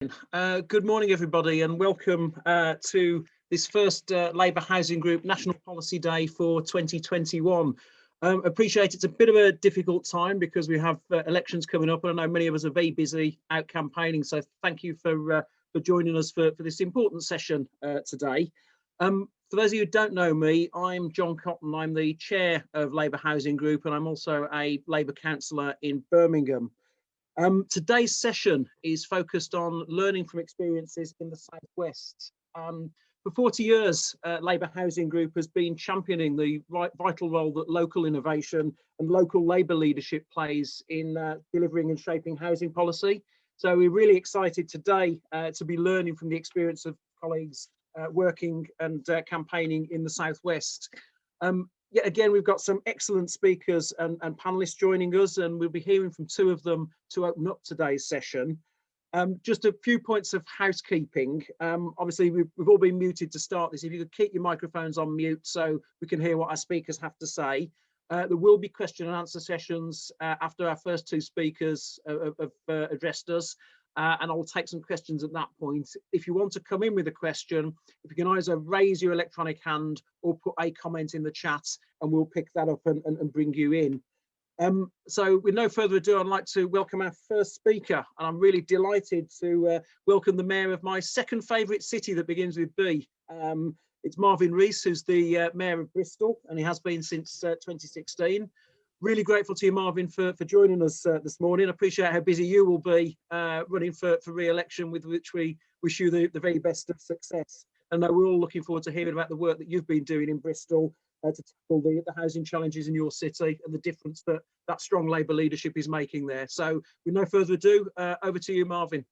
Good morning, everybody, and welcome to this first Labour Housing Group National Policy Day for 2021. Appreciate it's a bit of a difficult time because we have elections coming up, and I know many of us are very busy out campaigning. So thank you for joining us for this important session today. For those of you who don't know me, I'm John Cotton. I'm the chair of Labour Housing Group, and I'm also a Labour councillor in Birmingham. Today's session is focused on learning from experiences in the Southwest. For 40 years, Labour Housing Group has been championing the vital role that local innovation and local Labour leadership plays in delivering and shaping housing policy. So we're really excited today to be learning from the experience of colleagues working and campaigning in the Southwest. Yet again, we've got some excellent speakers and panelists joining us, and we'll be hearing from two of them to open up today's session. Just a few points of housekeeping. Obviously, we've all been muted to start this. If you could keep your microphones on mute so we can hear what our speakers have to say. There will be question and answer sessions after our first two speakers have addressed us. And I'll take some questions at that point. If you want to come in with a question, if you can either raise your electronic hand or put a comment in the chat, and we'll pick that up and bring you in. So with no further ado, I'd like to welcome our first speaker, and I'm really delighted to welcome the mayor of my second favourite city that begins with B. It's Marvin Rees, who's the mayor of Bristol, and he has been since 2016. Really grateful to you, Marvin, for joining us this morning. I appreciate how busy you will be running for re-election, with which we wish you the very best of success. And we're all looking forward to hearing about the work that you've been doing in Bristol to tackle the housing challenges in your city and the difference that strong Labour leadership is making there. So with no further ado, over to you, Marvin.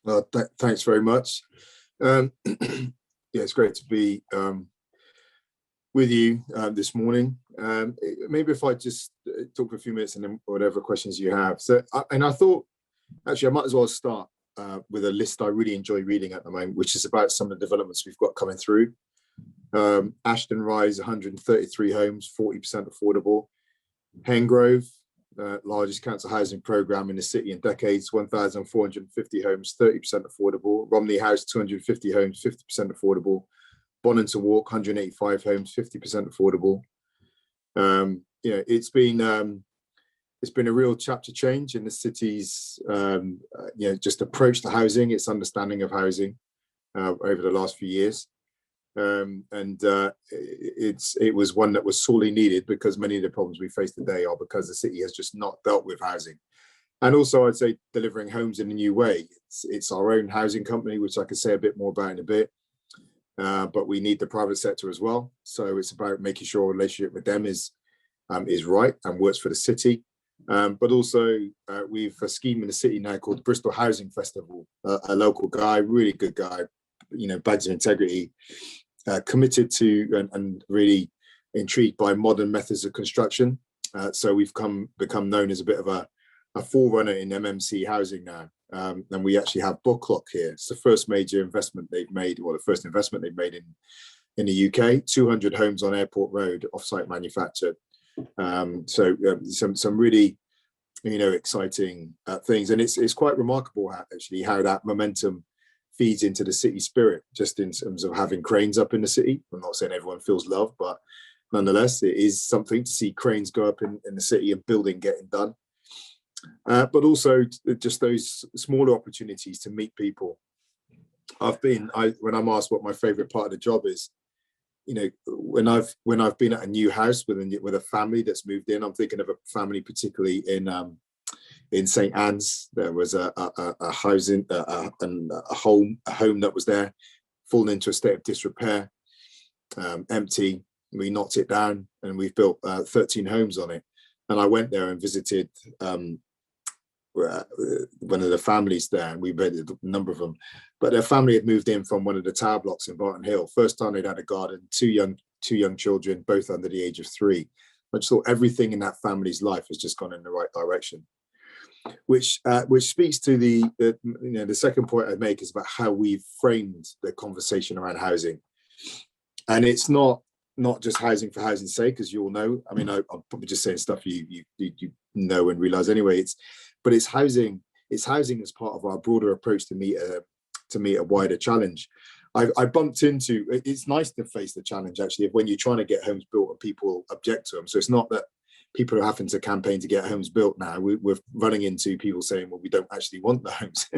Well, thanks very much. Yeah, it's great to be with you this morning. Maybe if I just talk for a few minutes and then whatever questions you have. So, and I thought, actually, I might as well start with a list I really enjoy reading at the moment, which is about some of the developments we've got coming through. Ashton Rise, 133 homes, 40% affordable. Hengrove, largest council housing programme in the city in decades, 1,450 homes, 30% affordable. Romney House, 250 homes, 50% affordable. Bonington Walk, 185 homes, 50% affordable. You know, it's been a real chapter change in the city's you know, just approach to housing, its understanding of housing over the last few years. It was one that was sorely needed, because many of the problems we face today are because the city has just not dealt with housing. And also, I'd say delivering homes in a new way. It's our own housing company, which I could say a bit more about in a bit. But we need the private sector as well. So it's about making sure our relationship with them is right and works for the city. But also we've a scheme in the city now called Bristol Housing Festival. A local guy, really good guy, you know, badge of integrity, committed to and really intrigued by modern methods of construction. So we've become known as a bit of a forerunner in MMC housing now. And we actually have Bloxsom here. It's the first major investment they've made, or the first investment they've made in the UK. 200 homes on Airport Road, off-site manufactured. So some really, you know, exciting things, and it's quite remarkable actually how that momentum feeds into the city spirit, just in terms of having cranes up in the city. I'm not saying everyone feels love, but nonetheless, it is something to see cranes go up in the city and building getting done. But also just those smaller opportunities to meet people. When I'm asked what my favourite part of the job is, you know, when I've been at a new house with a family that's moved in, I'm thinking of a family particularly in St Anne's. There was a housing a home that was there, fallen into a state of disrepair, empty. We knocked it down and we've built 13 homes on it. And I went there and visited one of the families there, and we visited a number of them. But their family had moved in from one of the tower blocks in Barton Hill. First time they'd had a garden, two young children, both under the age of 3. I just thought everything in that family's life has just gone in the right direction. Which speaks to the second point I make is about how we've framed the conversation around housing. And it's not just housing for housing's sake, as you all know. I mean, I'm probably just saying stuff you know and realise anyway. But it's housing it's housing as part of our broader approach to meet a wider challenge. I bumped into, it's nice to face the challenge actually of when you're trying to get homes built and people object to them. So it's not that people are having to campaign to get homes built now. We're running into people saying, well, we don't actually want the homes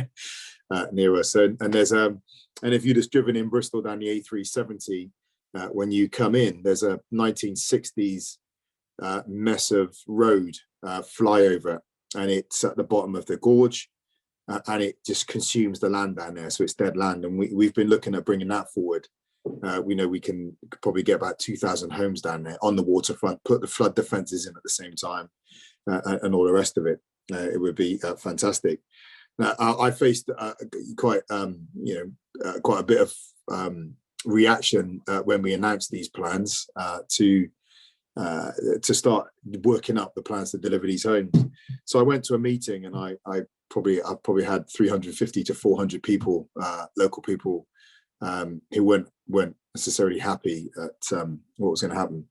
near us. And there's and if you'd just driven in Bristol down the A370, when you come in, there's a 1960s mess of road flyover, and it's at the bottom of the gorge. And it just consumes the land down there, so it's dead land. And we've been looking at bringing that forward. We know we can probably get about 2,000 homes down there on the waterfront, put the flood defences in at the same time, and all the rest of it. It would be fantastic. Now, I faced quite a bit of reaction when we announced these plans to start working up the plans to deliver these homes. So I went to a meeting, and I probably had 350 to 400 people, local people, who weren't necessarily happy at what was going to happen.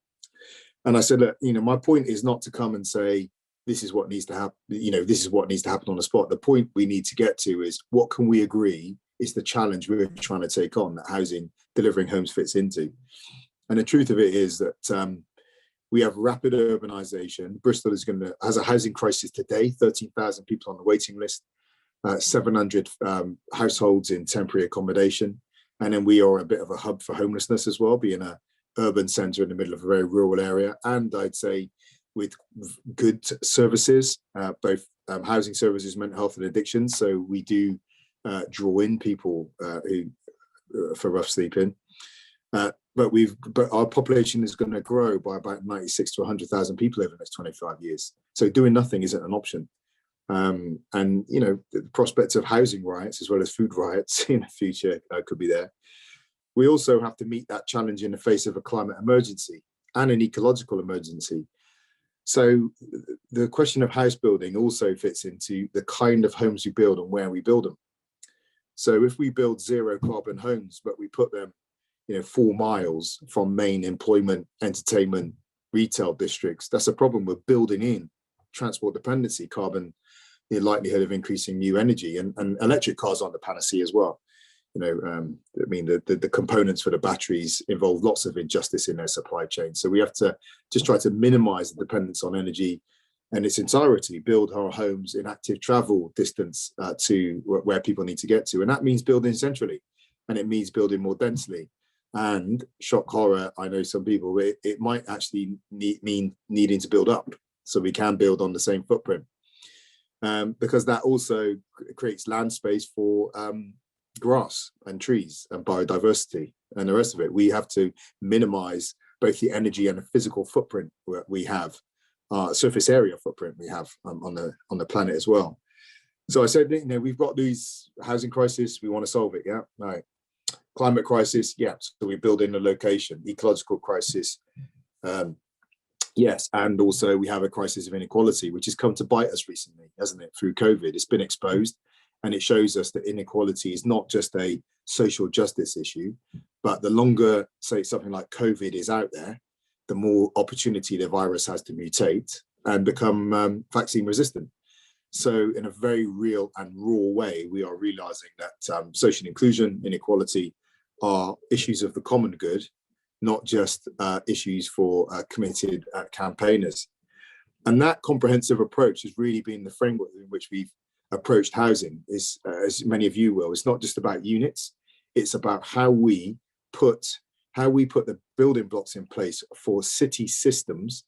And I said, look, my point is not to come and say this is what needs to happen. This is what needs to happen on the spot. The point we need to get to is what can we agree is the challenge we're trying to take on that housing, delivering homes fits into. And the truth of it is that we have rapid urbanization. Bristol has a housing crisis today, 13,000 people on the waiting list, 700 households in temporary accommodation. And then we are a bit of a hub for homelessness as well, being an urban centre in the middle of a very rural area. And I'd say with good services, both housing services, mental health and addiction. So we do draw in people for rough sleeping. But our population is going to grow by about 96 to 100,000 people over the next 25 years. So doing nothing isn't an option. And the prospects of housing riots as well as food riots in the future could be there. We also have to meet that challenge in the face of a climate emergency and an ecological emergency. So the question of house building also fits into the kind of homes we build and where we build them. So if we build zero carbon homes, but we put them 4 miles from main employment, entertainment, retail districts, that's a problem. We're building in transport dependency, carbon, the likelihood of increasing new energy, and electric cars aren't the panacea as well. The components for the batteries involve lots of injustice in their supply chain. So we have to just try to minimize the dependence on energy in its entirety, build our homes in active travel distance to where people need to get to. And that means building centrally, and it means building more densely. And shock horror, I know some people, it might actually mean needing to build up so we can build on the same footprint, because that also creates land space for grass and trees and biodiversity and the rest of it. We have to minimize both the energy and the physical footprint we have, surface area footprint we have on the planet as well. So I said, we've got these housing crisis, we want to solve it, yeah, right. Climate crisis, yeah, so we build in a location. Ecological crisis, yes, and also we have a crisis of inequality, which has come to bite us recently, hasn't it? Through COVID, it's been exposed, and it shows us that inequality is not just a social justice issue, but the longer, say, something like COVID is out there, the more opportunity the virus has to mutate and become vaccine resistant. So in a very real and raw way, we are realizing that social inclusion, inequality are issues of the common good, not just issues for committed campaigners. And that comprehensive approach has really been the framework in which we've approached housing. Is, as many of you will, it's not just about units, it's about how we put the building blocks in place for city systems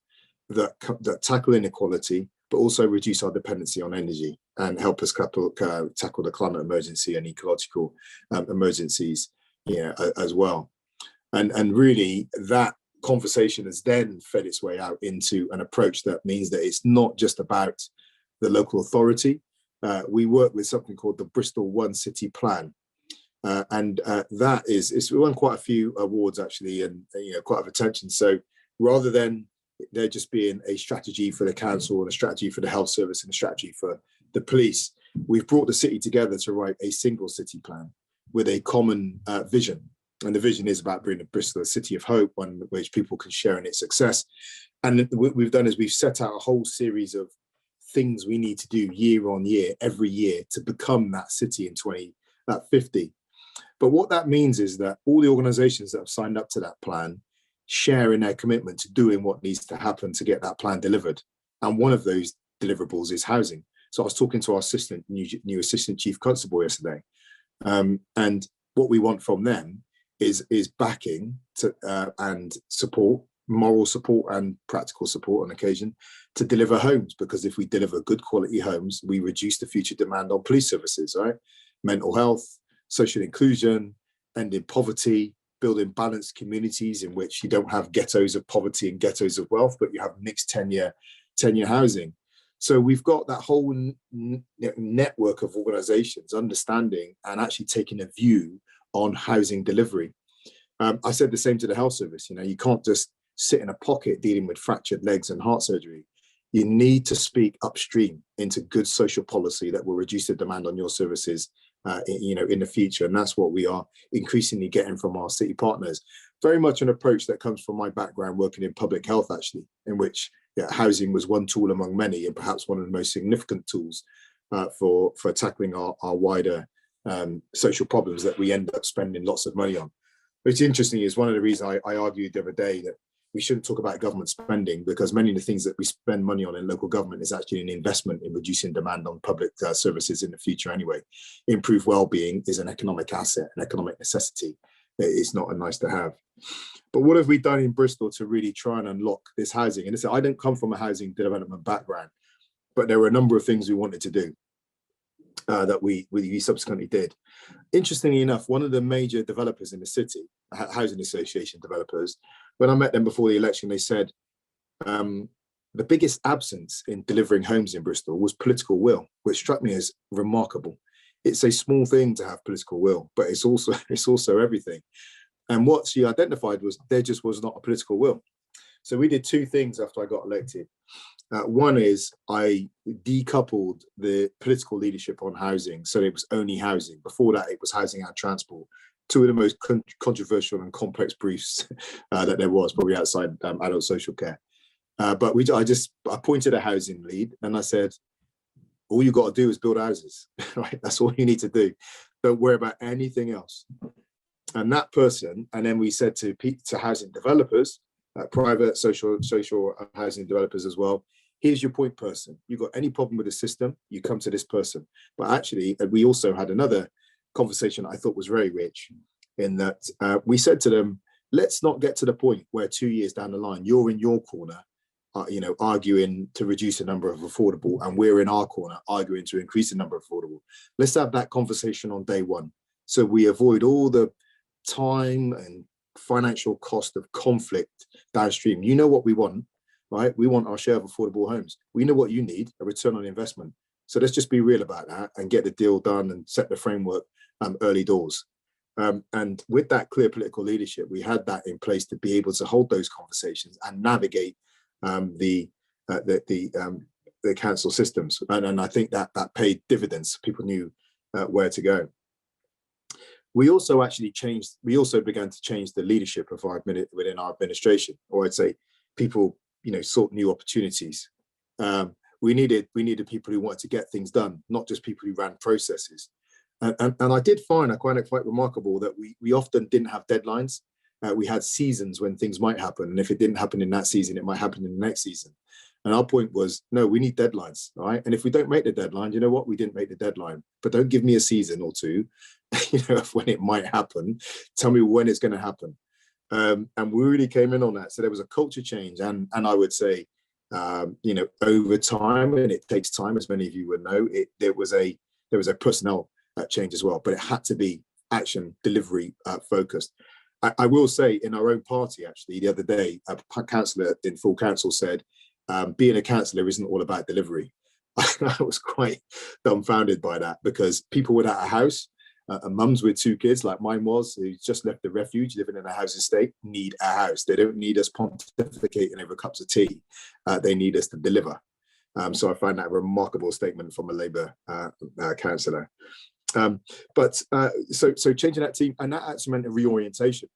that tackle inequality, but also reduce our dependency on energy and help us tackle the climate emergency and ecological emergencies, as well. And really that conversation has then fed its way out into an approach that means that it's not just about the local authority. We work with something called the Bristol One City Plan. It's won quite a few awards actually, and quite a lot of attention. So rather than there just being a strategy for the council and a strategy for the health service and a strategy for the police, we've brought the city together to write a single city plan with a common vision. And the vision is about bringing Bristol a city of hope, one which people can share in its success. And what we've done is we've set out a whole series of things we need to do year on year, every year, to become that city in 2050. But what that means is that all the organizations that have signed up to that plan share in their commitment to doing what needs to happen to get that plan delivered. And one of those deliverables is housing. So I was talking to our new assistant chief constable yesterday, and what we want from them is backing and support, moral support and practical support on occasion, to deliver homes. Because if we deliver good quality homes, we reduce the future demand on police services, right? Mental health, social inclusion, ending poverty, building balanced communities in which you don't have ghettos of poverty and ghettos of wealth, but you have mixed tenure housing. So we've got that whole network of organizations understanding and actually taking a view on housing delivery. I said the same to the health service. You can't just sit in a pocket dealing with fractured legs and heart surgery. You need to speak upstream into good social policy that will reduce the demand on your services in the future. And that's what we are increasingly getting from our city partners. Very much an approach that comes from my background working in public health, actually, in which housing was one tool among many, and perhaps one of the most significant tools for tackling our wider social problems that we end up spending lots of money on. Which interesting is one of the reasons I argued the other day that we shouldn't talk about government spending, because many of the things that we spend money on in local government is actually an investment in reducing demand on public services in the future anyway. Improved well-being is an economic asset, an economic necessity. It's not a nice to have. But what have we done in Bristol to really try and unlock this housing? And I don't come from a housing development background, but there were a number of things we wanted to do that we subsequently did. Interestingly enough, one of the major developers in the city, housing association developers, when I met them before the election, they said the biggest absence in delivering homes in Bristol was political will, which struck me as remarkable. It's a small thing to have political will, but it's also everything. And what she identified was there just was not a political will. So we did two things after I got elected. One is I decoupled the political leadership on housing, so it was only housing. Before that, it was housing and transport. Two of the most controversial and complex briefs that there was, probably outside adult social care. But I appointed a housing lead, and I said, all you got to do is build houses, right? That's all you need to do. Don't worry about anything else. And that person, and then we said to housing developers, private social housing developers as well, here's your point person. You've got any problem with the system, you come to this person. But actually, we also had another conversation I thought was very rich, in that we said to them, let's not get to the point where 2 years down the line, you're in your corner, arguing to reduce the number of affordable, and we're in our corner arguing to increase the number of affordable. Let's have that conversation on day one, so we avoid all the time and financial cost of conflict downstream. You know what we want, right? We want our share of affordable homes. We know what you need, a return on investment. So let's just be real about that and get the deal done and set the framework early doors. And with that clear political leadership, we had that in place to be able to hold those conversations and navigate the council systems. And I think that paid dividends. People knew where to go. We also began to change the leadership of within our administration, or I'd say people, sought new opportunities. We needed people who wanted to get things done, not just people who ran processes. And I did find, I find it quite remarkable that we often didn't have deadlines. We had seasons when things might happen. And if it didn't happen in that season, it might happen in the next season. And our point was, no, we need deadlines, right? And if we don't make the deadline, you know what? We didn't make the deadline. But don't give me a season or two, of when it might happen. Tell me when it's going to happen. And we really came in on that. So there was a culture change. And I would say, over time, and it takes time, as many of you would know, there was a personnel change as well, but it had to be action delivery focused. I will say, in our own party, actually, the other day, a councillor in full council said, being a councillor isn't all about delivery. I was quite dumbfounded by that, because people without a house, mums with 2 kids like mine was, who just left the refuge, living in a housing estate, need a house. They don't need us pontificating over cups of tea. They need us to deliver. So I find that a remarkable statement from a Labour councillor. So changing that team, and that actually meant a reorientation.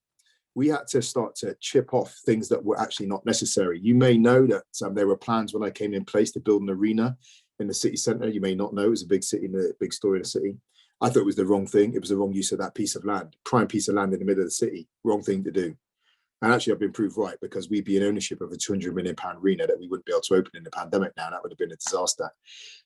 We had to start to chip off things that were actually not necessary. You may know that there were plans when I came in place to build an arena in the city centre. You may not know, it was a big city, a big story in the city. I thought it was the wrong thing. It was the wrong use of that piece of land, prime piece of land in the middle of the city, wrong thing to do. And actually, I've been proved right, because we'd be in ownership of a £200 million arena that we wouldn't be able to open in the pandemic now. That would have been a disaster.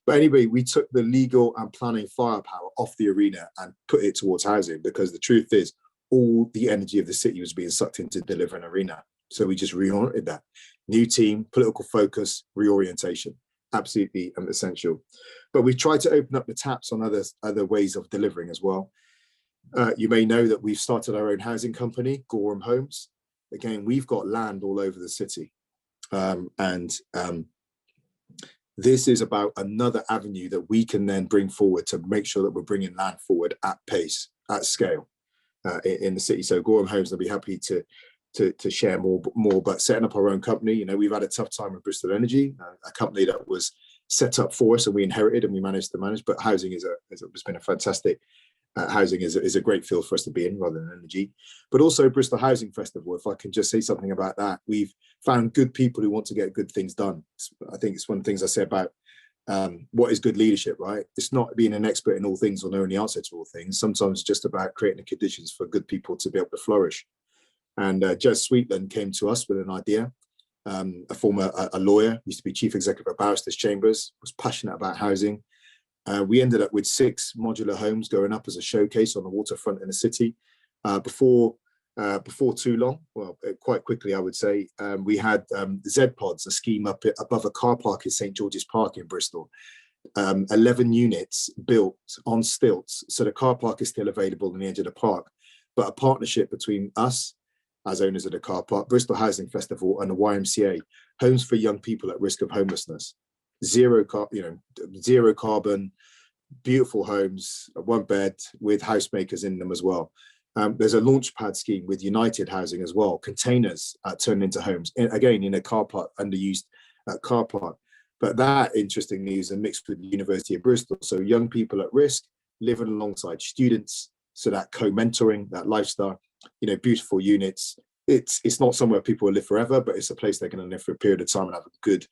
But anyway, we took the legal and planning firepower off the arena and put it towards housing, because the truth is all the energy of the city was being sucked into delivering an arena. So we just reoriented that. New team, political focus, reorientation, absolutely essential. But we tried to open up the taps on other ways of delivering as well. You may know that we've started our own housing company, Gorham Homes. Again, we've got land all over the city. This is about another avenue that we can then bring forward to make sure that we're bringing land forward at pace, at scale in the city. So Gorham Homes, they'll be happy to share more, but setting up our own company, you know, we've had a tough time with Bristol Energy, a company that was set up for us and we inherited and we managed to manage, but housing has been a fantastic, housing is a great field for us to be in rather than energy. But also Bristol Housing Festival, if I can just say something about that, we've found good people who want to get good things done. I think it's one of the things I say about what is good leadership, right? It's not being an expert in all things or knowing the answer to all things. Sometimes it's just about creating the conditions for good people to be able to flourish. And Jez Sweetland came to us with an idea. A lawyer, used to be chief executive of Barristers Chambers, was passionate about housing. We ended up with 6 modular homes going up as a showcase on the waterfront in the city. Before too long, well, quite quickly, I would say, we had Z-Pods, a scheme up above a car park in St. George's Park in Bristol. 11 units built on stilts. So the car park is still available in the edge of the park, but a partnership between us as owners of the car park, Bristol Housing Festival and the YMCA, homes for young people at risk of homelessness. Zero carbon, beautiful homes, 1 bed with housemakers in them as well. There's a launchpad scheme with United Housing as well, containers turned into homes, again in a car park, underused car park. But that, interestingly, is a mix with the University of Bristol. So young people at risk living alongside students, so that co-mentoring, that lifestyle, you know, beautiful units. It's not somewhere people will live forever, but it's a place they're going to live for a period of time and have a good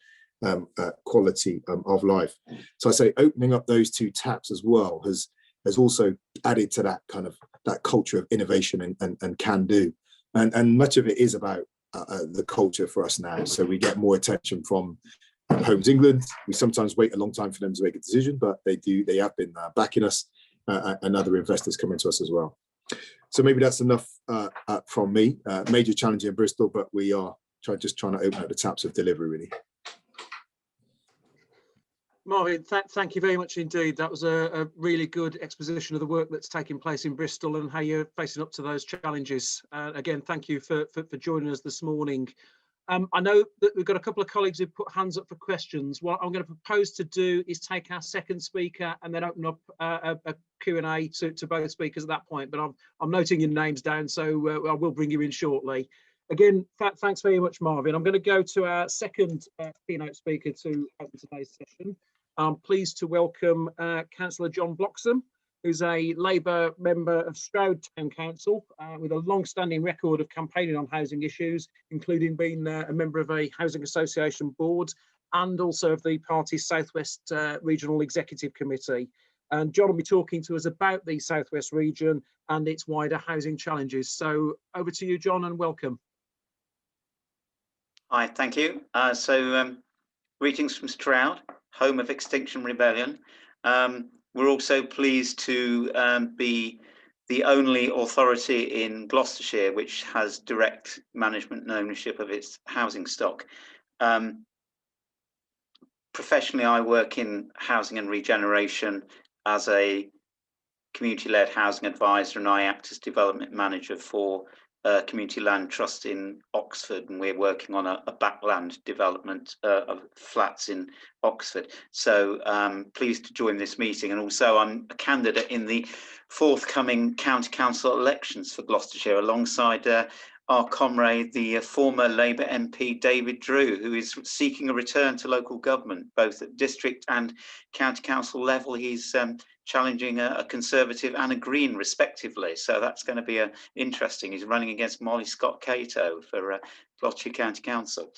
quality of life. So I say opening up those 2 taps as well has also added to that kind of that culture of innovation and can do. And much of it is about the culture for us now. So we get more attention from Homes England. We sometimes wait a long time for them to make a decision, but they have been backing us, and other investors coming to us as well. So maybe that's enough from me. Major challenge in Bristol, but we are just trying to open up the taps of delivery, really. Marvin, thank you very much indeed. That was a really good exposition of the work that's taking place in Bristol and how you're facing up to those challenges. Again, thank you for joining us this morning. I know that we've got a couple of colleagues who've put hands up for questions. What I'm going to propose to do is take our second speaker and then open up a Q&A to both speakers at that point. But I'm noting your names down, so I will bring you in shortly. Again, thanks very much, Marvin. I'm going to go to our second keynote speaker to open today's session. I'm pleased to welcome Councillor John Bloxsom, who's a Labour member of Stroud Town Council with a long-standing record of campaigning on housing issues, including being a member of a housing association board and also of the party's South West Regional Executive Committee. And John will be talking to us about the South West region and its wider housing challenges. So over to you, John, and welcome. Hi, thank you. Greetings from Stroud, home of Extinction Rebellion. We're also pleased to be the only authority in Gloucestershire which has direct management and ownership of its housing stock. Professionally, I work in housing and regeneration as a community-led housing advisor, and I act as development manager for Community Land Trust in Oxford, and we're working on a backland development of flats in Oxford. So pleased to join this meeting, and also I'm a candidate in the forthcoming county council elections for Gloucestershire alongside our comrade, the former Labour MP David Drew, who is seeking a return to local government, both at district and county council level. He's challenging a Conservative and a Green, respectively. So that's going to be interesting. He's running against Molly Scott-Cato for Gloucestershire County Council.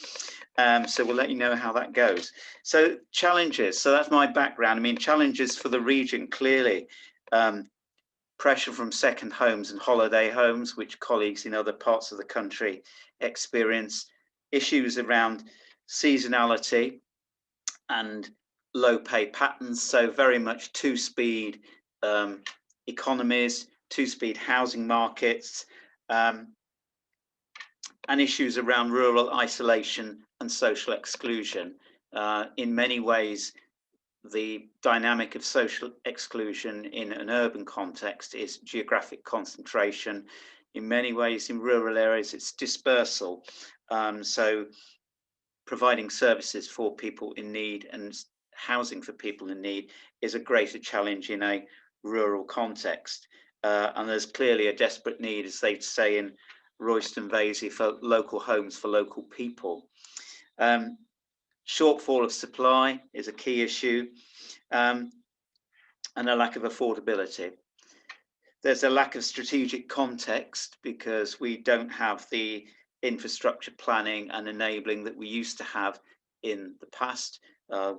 So we'll let you know how that goes. So challenges. So that's my background. I mean, challenges for the region, clearly. Pressure from second homes and holiday homes, which colleagues in other parts of the country experience. Issues around seasonality and low pay patterns. So very much two-speed economies, two-speed housing markets, and issues around rural isolation and social exclusion. In many ways, the dynamic of social exclusion in an urban context is geographic concentration. In many ways, in rural areas, it's dispersal. So providing services for people in need and housing for people in need is a greater challenge in a rural context. And there's clearly a desperate need, as they say in Royston Vasey, for local homes for local people. Shortfall of supply is a key issue, and a lack of affordability. There's a lack of strategic context because we don't have the infrastructure planning and enabling that we used to have in the past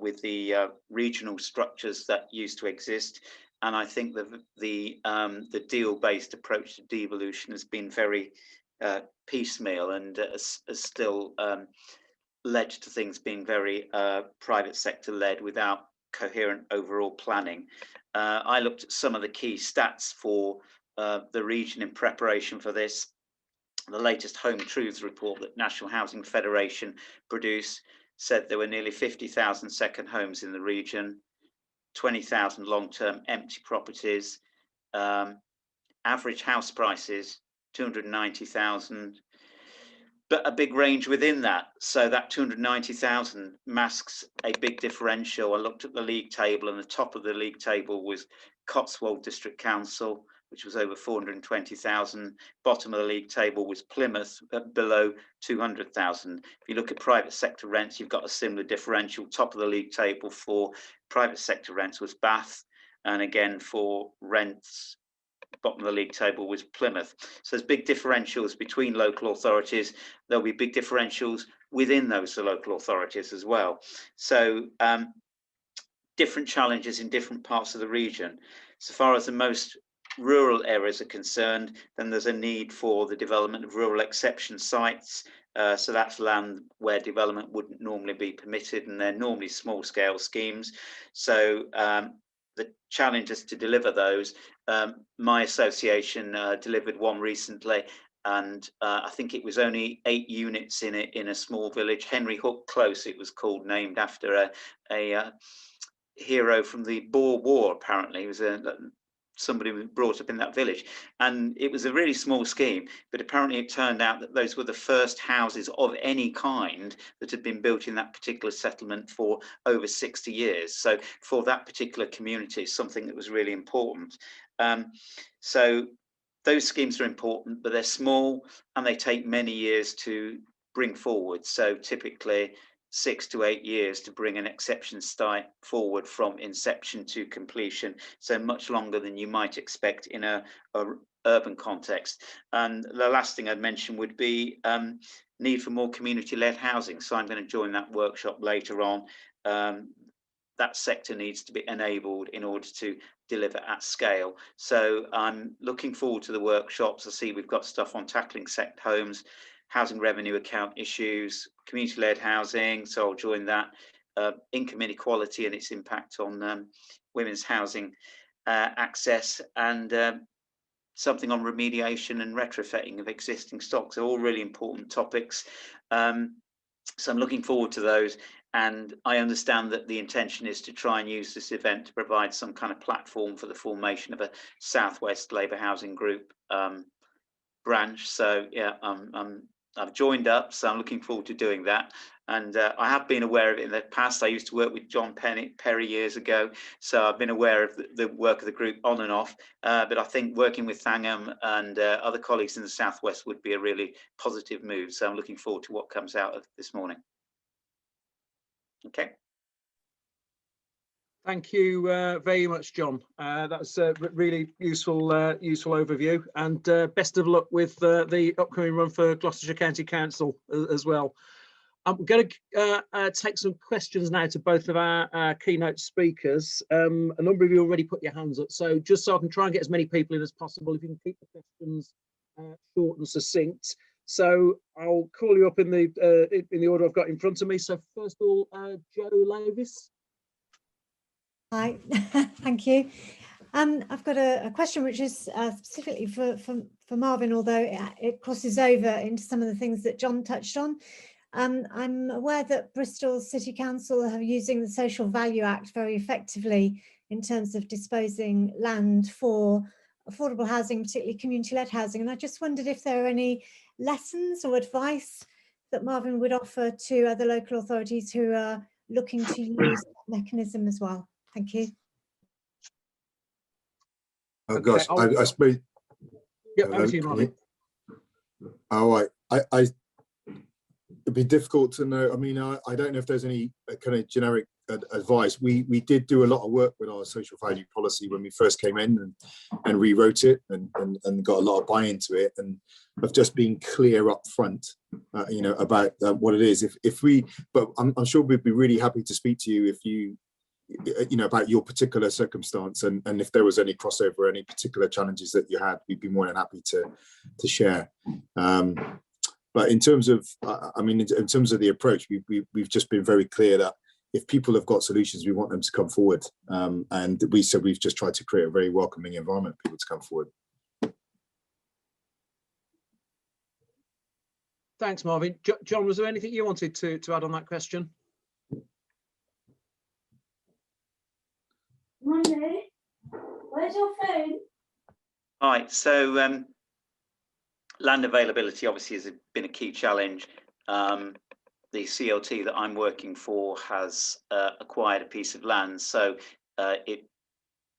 with the regional structures that used to exist. And I think the deal-based approach to devolution has been very piecemeal and has still led to things being very private sector led without coherent overall planning. I looked at some of the key stats for the region in preparation for this. The latest Home Truths report that National Housing Federation produced said there were nearly 50,000 second homes in the region, 20,000 long-term empty properties, average house prices 290,000, but a big range within that. So that 290,000 masks a big differential. I looked at the league table, and the top of the league table was Cotswold District Council, which was over 420,000. Bottom of the league table was Plymouth, below 200,000. If you look at private sector rents, you've got a similar differential. Top of the league table for private sector rents was Bath, and again for rents, bottom of the league table was Plymouth. So there's big differentials between local authorities. There'll be big differentials within those local authorities as well. So different challenges in different parts of the region. So far as the most rural areas are concerned, then there's a need for the development of rural exception sites. So that's land where development wouldn't normally be permitted, and they're normally small scale schemes. So the challenge is to deliver those. My association delivered one recently, and I think it was only 8 units in it in a small village, Henry Hook Close it was called, named after a hero from the Boer War. Apparently, he was somebody brought up in that village, and it was a really small scheme, but apparently it turned out that those were the first houses of any kind that had been built in that particular settlement for over 60 years. So for that particular community, something that was really important. So those schemes are important, but they're small and they take many years to bring forward. So typically 6 to 8 years to bring an exception site forward from inception to completion. So much longer than you might expect in a urban context. And the last thing I'd mention would be need for more community-led housing. So I'm going to join that workshop later on. That sector needs to be enabled in order to deliver at scale. So I'm looking forward to the workshops. I see we've got stuff on tackling second homes, housing revenue account issues, community-led housing, so I'll join that, income inequality and its impact on women's housing access, and something on remediation and retrofitting of existing stocks. Are all really important topics. So I'm looking forward to those, and I understand that the intention is to try and use this event to provide some kind of platform for the formation of a Southwest Labour Housing Group branch. So yeah, I've joined up, so I'm looking forward to doing that. And I have been aware of it in the past. I used to work with John Perry years ago, so I've been aware of the work of the group on and off. But I think working with Thangam and other colleagues in the Southwest would be a really positive move. So I'm looking forward to what comes out of this morning. Okay. Thank you very much, John. That's a really useful overview, and best of luck with the upcoming run for Gloucestershire County Council as well. I'm going to take some questions now to both of our keynote speakers. A number of you already put your hands up, so just so I can try and get as many people in as possible, if you can keep the questions short and succinct. So I'll call you up in the order I've got in front of me. So first of all, Joe Lavis. Hi, thank you. I've got a question which is specifically for Marvin, although it crosses over into some of the things that John touched on. I'm aware that Bristol City Council are using the Social Value Act very effectively in terms of disposing land for affordable housing, particularly community-led housing. And I just wondered if there are any lessons or advice that Marvin would offer to other local authorities who are looking to use that mechanism as well. Thank you. Oh gosh, I suppose. Yeah, over to you, Marvin. All right, it'd be difficult to know. I mean, I don't know if there's any kind of generic advice. We did do a lot of work with our social value policy when we first came in and rewrote it and got a lot of buy-in to it, and of just being clear up front, you know, about what it is. But I'm sure we'd be really happy to speak to you if you know, about your particular circumstance, and if there was any crossover, any particular challenges that you had, we'd be more than happy to share. But in terms of, I mean, in terms of the approach, we've just been very clear that if people have got solutions, we want them to come forward. And we've just tried to create a very welcoming environment for people to come forward. Thanks, Marvin. John, was there anything you wanted to add on that question? Monday, where's your phone? All right, so land availability obviously has been a key challenge. The CLT that I'm working for has acquired a piece of land, so it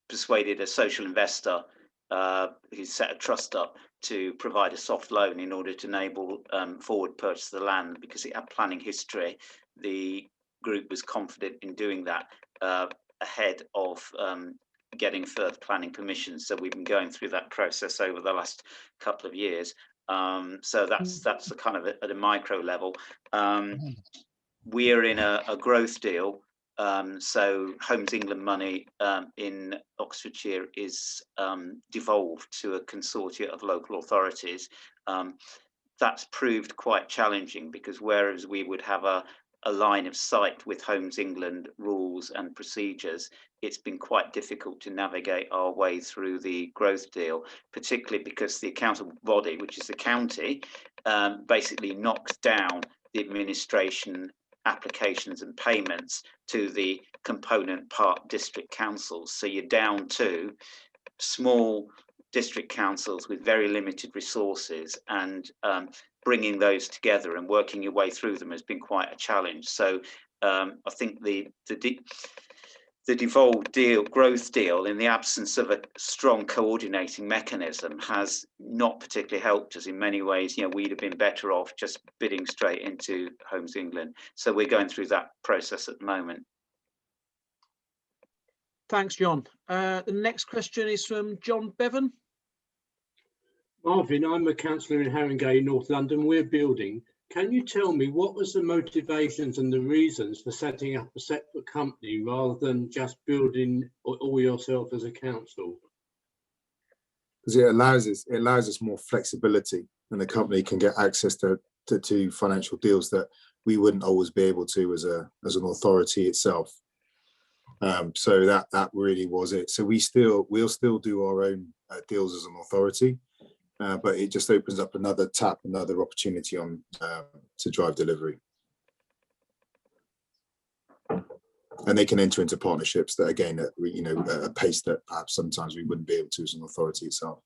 persuaded a social investor who set a trust up to provide a soft loan in order to enable forward purchase of the land, because it had planning history. The group was confident in doing that ahead of getting further planning permission. So we've been going through that process over the last couple of years. So that's the kind of at a micro level. We're in a growth deal. So Homes England money in Oxfordshire is devolved to a consortia of local authorities. That's proved quite challenging, because whereas we would have a line of sight with Homes England rules and procedures, it's been quite difficult to navigate our way through the growth deal, particularly because the accountable body, which is the county, basically knocks down the administration, applications and payments to the component part district councils. So you're down to small district councils with very limited resources, and bringing those together and working your way through them has been quite a challenge. So I think the devolved deal, growth deal, in the absence of a strong coordinating mechanism, has not particularly helped us in many ways. You know, we'd have been better off just bidding straight into Homes England. So we're going through that process at the moment. Thanks, John. The next question is from John Bevan. Marvin, I'm a councillor in Haringey, North London. We're building. Can you tell me what was the motivations and the reasons for setting up a separate company rather than just building all yourself as a council? Because it allows us more flexibility, and the company can get access to financial deals that we wouldn't always be able to as an authority itself. So that really was it. So we'll still do our own deals as an authority. But it just opens up another opportunity on to drive delivery, and they can enter into partnerships that, again, at a pace that perhaps sometimes we wouldn't be able to as an authority itself.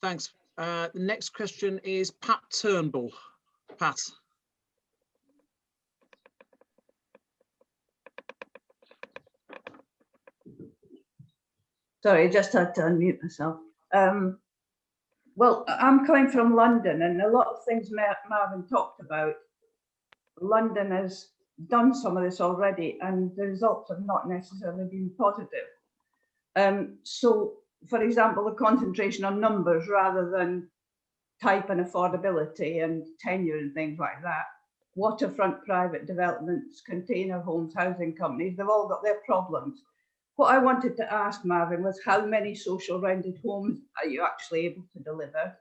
Thanks. The next question is Pat Turnbull. Pat. Sorry, just had to unmute myself. Well, I'm coming from London, and a lot of things Marvin talked about, London has done some of this already, and the results have not necessarily been positive. So, for example, the concentration on numbers rather than type and affordability and tenure and things like that. Waterfront private developments, container homes, housing companies, they've all got their problems. What I wanted to ask Marvin was how many social rented homes are you actually able to deliver?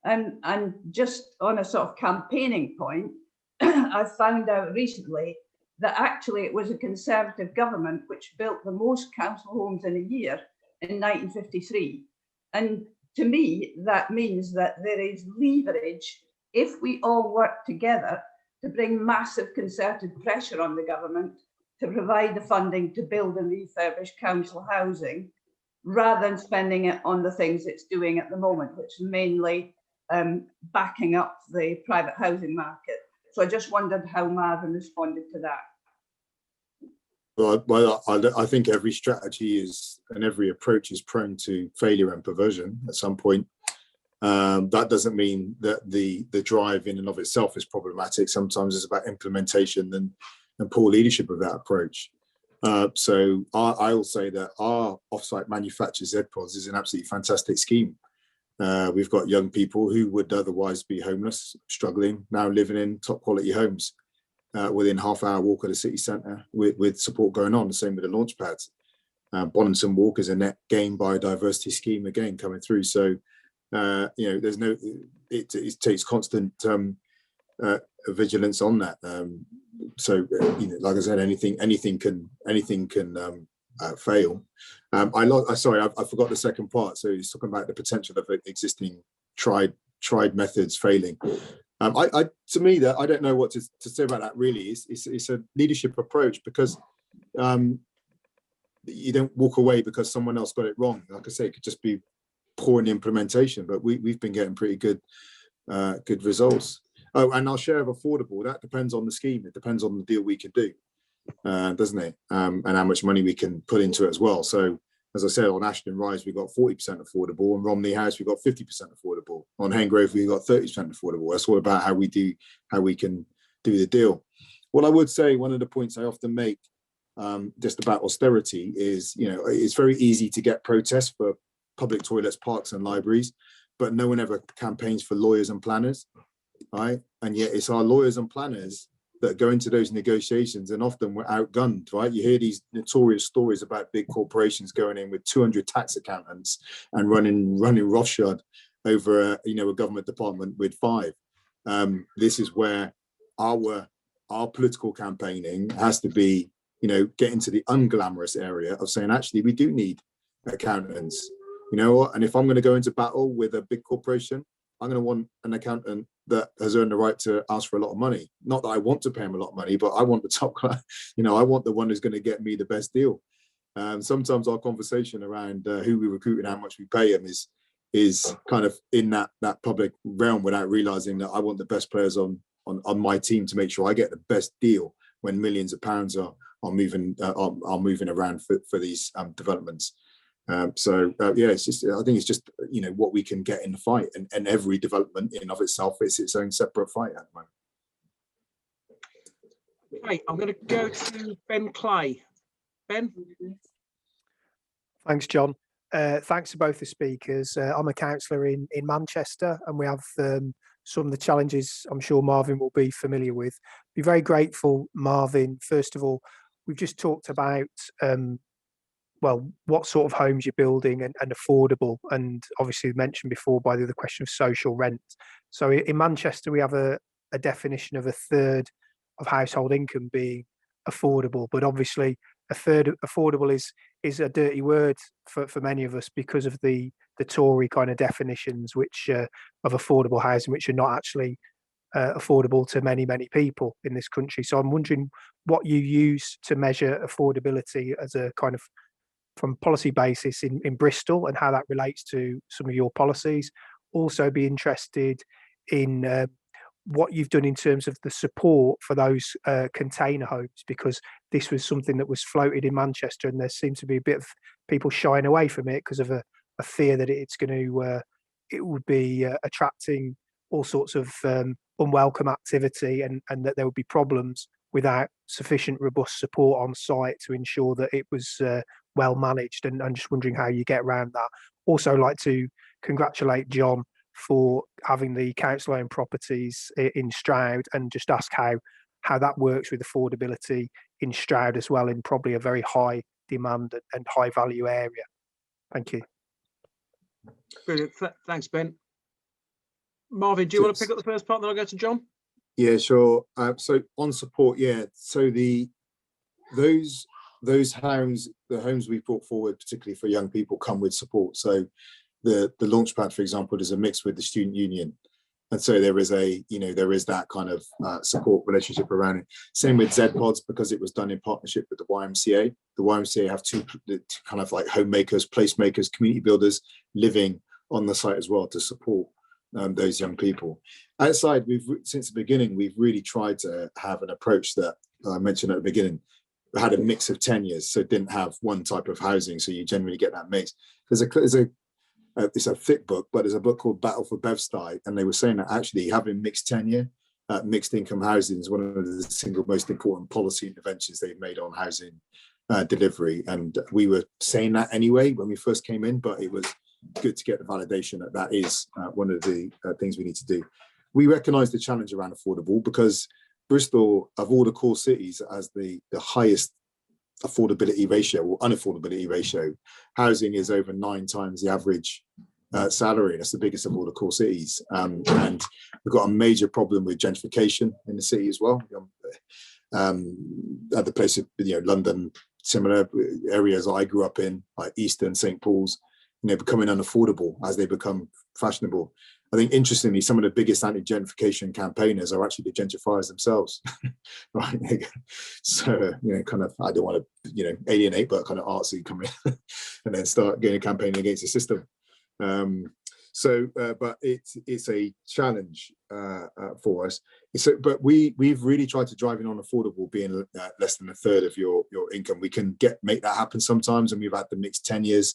And just on a sort of campaigning point, I found out recently that actually it was a Conservative government which built the most council homes in a year in 1953. And to me, that means that there is leverage if we all work together to bring massive concerted pressure on the government to provide the funding to build and refurbish council housing, rather than spending it on the things it's doing at the moment, which is mainly backing up the private housing market. So I just wondered how Marvin responded to that. Well, I think every strategy is and every approach is prone to failure and perversion at some point. That doesn't mean that the drive in and of itself is problematic. Sometimes it's about implementation and poor leadership of that approach. So I will say that our offsite manufactured ZPOS is an absolutely fantastic scheme. We've got young people who would otherwise be homeless, struggling, now living in top quality homes within half-hour walk of the city centre with support going on. The same with the launch pads. Bonington Walk is a net gain biodiversity scheme again coming through. So there's no, it takes constant vigilance on that. So like I said, anything can fail. Sorry, I forgot the second part. So he's talking about the potential of existing tried methods failing. To me, that I don't know what to say about that. Really, it's a leadership approach, because you don't walk away because someone else got it wrong. Like I say, it could just be poor in implementation, but we've been getting pretty good results. Oh, and our share of affordable, that depends on the scheme. It depends on the deal we could do, doesn't it? And how much money we can put into it as well. So, as I said, on Ashton Rise, we got 40% affordable. On Romney House, we got 50% affordable. On Hengrove, we got 30% affordable. That's all about how we can do the deal. What I would say, one of the points I often make just about austerity is, it's very easy to get protests for public toilets, parks and libraries, but no one ever campaigns for lawyers and planners, right? And yet it's our lawyers and planners that go into those negotiations, and often we're outgunned, right? You hear these notorious stories about big corporations going in with 200 tax accountants and running roughshod over a government department with 5. This is where our political campaigning has to be, get into the unglamorous area of saying, actually, we do need accountants. And if I'm going to go into battle with a big corporation, I'm going to want an accountant that has earned the right to ask for a lot of money. Not that I want to pay him a lot of money, but I want the top class, I want the one who's going to get me the best deal. Sometimes our conversation around who we recruit and how much we pay them is kind of in that public realm, without realizing that I want the best players on my team to make sure I get the best deal when millions of pounds are moving around for these developments. It's just, I think it's just, what we can get in the fight, and every development in of itself is its own separate fight at the moment. Okay, I'm going to go to Ben Clay. Ben? Thanks, John. Thanks to both the speakers. I'm a councillor in Manchester, and we have some of the challenges I'm sure Marvin will be familiar with. Be very grateful, Marvin. First of all, we've just talked about what sort of homes you're building and affordable, and obviously mentioned before by the question of social rent. So in Manchester, we have a definition of a third of household income being affordable, but obviously a third affordable is a dirty word for many of us because of the Tory kind of definitions which of affordable housing, which are not actually affordable to many people in this country. So I'm wondering what you use to measure affordability as a kind of from policy basis in Bristol, and how that relates to some of your policies. Also be interested in what you've done in terms of the support for those container homes, because this was something that was floated in Manchester, and there seems to be a bit of people shying away from it because of a fear that it's going to it would be attracting all sorts of unwelcome activity, and that there would be problems without sufficient robust support on site to ensure that it was well managed. And I'm just wondering how you get around that. Also, like to congratulate John for having the council owned properties in Stroud, and just ask how that works with affordability in Stroud as well, in probably a very high demand and high value area. Thank you. Brilliant. Thanks, Ben. Marvin, do you want to pick up the first part, then I'll go to John? Yeah, sure. So on support, yeah. So those homes, the homes we brought forward, particularly for young people, come with support. So the Launchpad, for example, is a mix with the student union, and so there is that kind of support relationship around it. Same with Z-Pods, because it was done in partnership with the YMCA. The YMCA have two kind of like homemakers, placemakers, community builders living on the site as well to support those young people. Outside, since the beginning, we've really tried to have an approach that I mentioned at the beginning. We had a mix of tenures, so it didn't have one type of housing, so you generally get that mix. It's a thick book, but there's a book called Battle for Bevsty, and they were saying that actually having mixed tenure, mixed income housing is one of the single most important policy interventions they've made on housing delivery. And we were saying that anyway when we first came in, but it was good to get the validation that is one of the things we need to do. We recognise the challenge around affordable, because Bristol, of all the core cities, has the highest affordability ratio or unaffordability ratio. Housing is over 9 times the average salary. That's the biggest of all the core cities. And we've got a major problem with gentrification in the city as well. Other places, London, similar areas I grew up in, like Easton, St. Paul's, becoming unaffordable as they become fashionable. I think, interestingly, some of the biggest anti-gentrification campaigners are actually the gentrifiers themselves, right? So, kind of, I don't want to, alienate, but kind of artsy come in and then start getting a campaign against the system. But it's a challenge for us. But we've really tried to drive in on affordable being less than a third of your income. We can make that happen sometimes, and we've had the mixed tenures.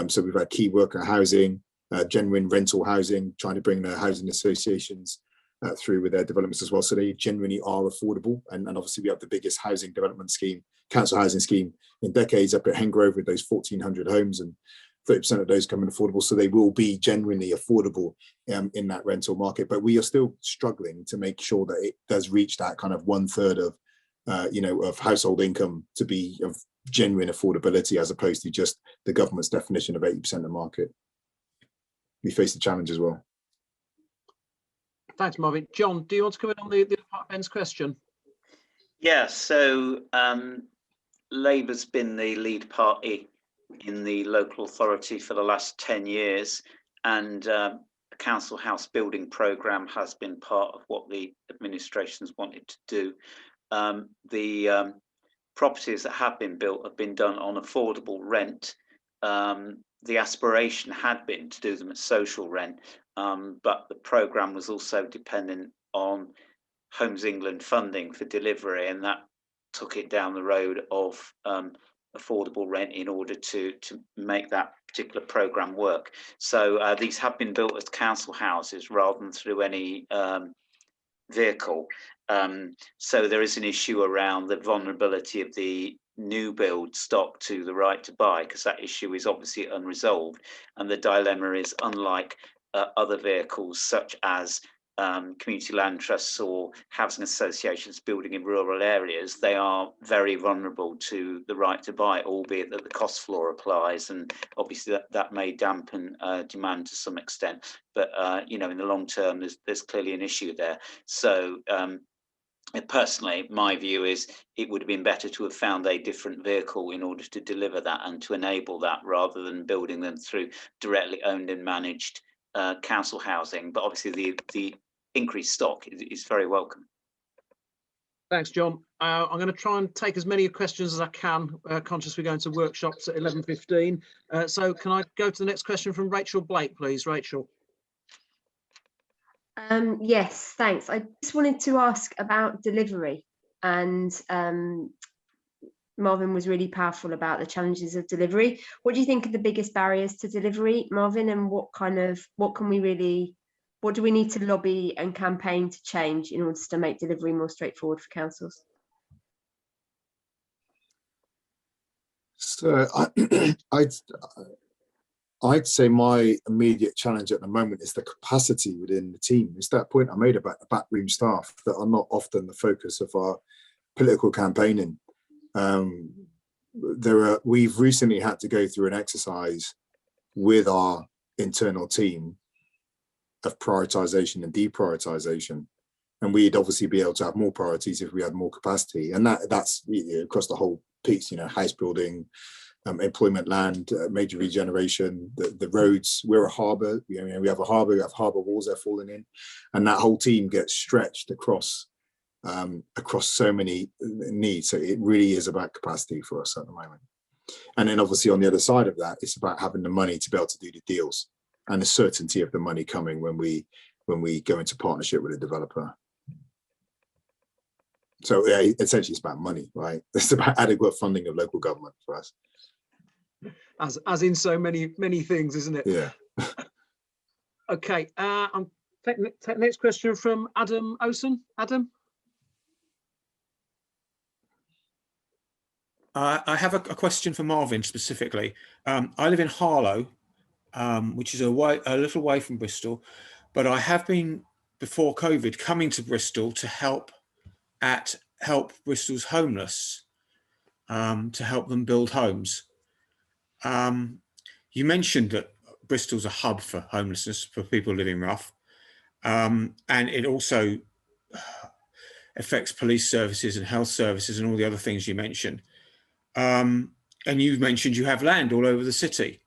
So we've had key worker housing, genuine rental housing, trying to bring the housing associations through with their developments as well. So they genuinely are affordable. And obviously we have the biggest housing development scheme, council housing scheme in decades up at Hengrove with those 1,400 homes, and 30% of those come in affordable. So they will be genuinely affordable in that rental market. But we are still struggling to make sure that it does reach that kind of 1/3 of, of household income to be of genuine affordability, as opposed to just the government's definition of 80% of the market. We face the challenge as well. Thanks, Marvin. John, do you want to come in on the other part of Ben's question? Yeah, so Labour's been the lead party in the local authority for the last 10 years, and the council house building programme has been part of what the administration's wanted to do. The properties that have been built have been done on affordable rent. The aspiration had been to do them at social rent, but the programme was also dependent on Homes England funding for delivery, and that took it down the road of affordable rent in order to make that particular programme work. So these have been built as council houses rather than through any vehicle. So there is an issue around the vulnerability of the new build stock to the right to buy, because that issue is obviously unresolved. And the dilemma is, unlike other vehicles such as community land trusts or housing associations building in rural areas, they are very vulnerable to the right to buy, albeit that the cost floor applies, and obviously that may dampen demand to some extent. But in the long term, there's clearly an issue there. So personally, my view is it would have been better to have found a different vehicle in order to deliver that and to enable that, rather than building them through directly owned and managed council housing. But obviously the increased stock is very welcome. Thanks, John. I'm going to try and take as many questions as I can, conscious we're going to workshops at 11:15. So can I go to the next question from Rachel Blake, please? Rachel. Yes, thanks. I just wanted to ask about delivery, and Marvin was really powerful about the challenges of delivery. What do you think are the biggest barriers to delivery, Marvin, and what do we need to lobby and campaign to change in order to make delivery more straightforward for councils? So I'd say my immediate challenge at the moment is the capacity within the team. It's that point I made about the backroom staff that are not often the focus of our political campaigning. We've recently had to go through an exercise with our internal team of prioritization and deprioritization, and we'd obviously be able to have more priorities if we had more capacity, and that's across the whole piece. House building, employment, land, major regeneration, the roads. We're a harbour. We have a harbour. We have harbour walls they're falling in, and that whole team gets stretched across so many needs. So it really is about capacity for us at the moment. And then obviously on the other side of that, it's about having the money to be able to do the deals and the certainty of the money coming when we go into partnership with a developer. So yeah, essentially it's about money, right? It's about adequate funding of local government for us. As in so many things, isn't it? Yeah. Okay. Take next question from Adam Osen. Adam. I have a question for Marvin specifically. I live in Harlow, which is a little way from Bristol, but I have been, before COVID, coming to Bristol to help Bristol's homeless, to help them build homes. You mentioned that Bristol's a hub for homelessness, for people living rough, and it also affects police services and health services and all the other things you mentioned. And you mentioned you have land all over the city,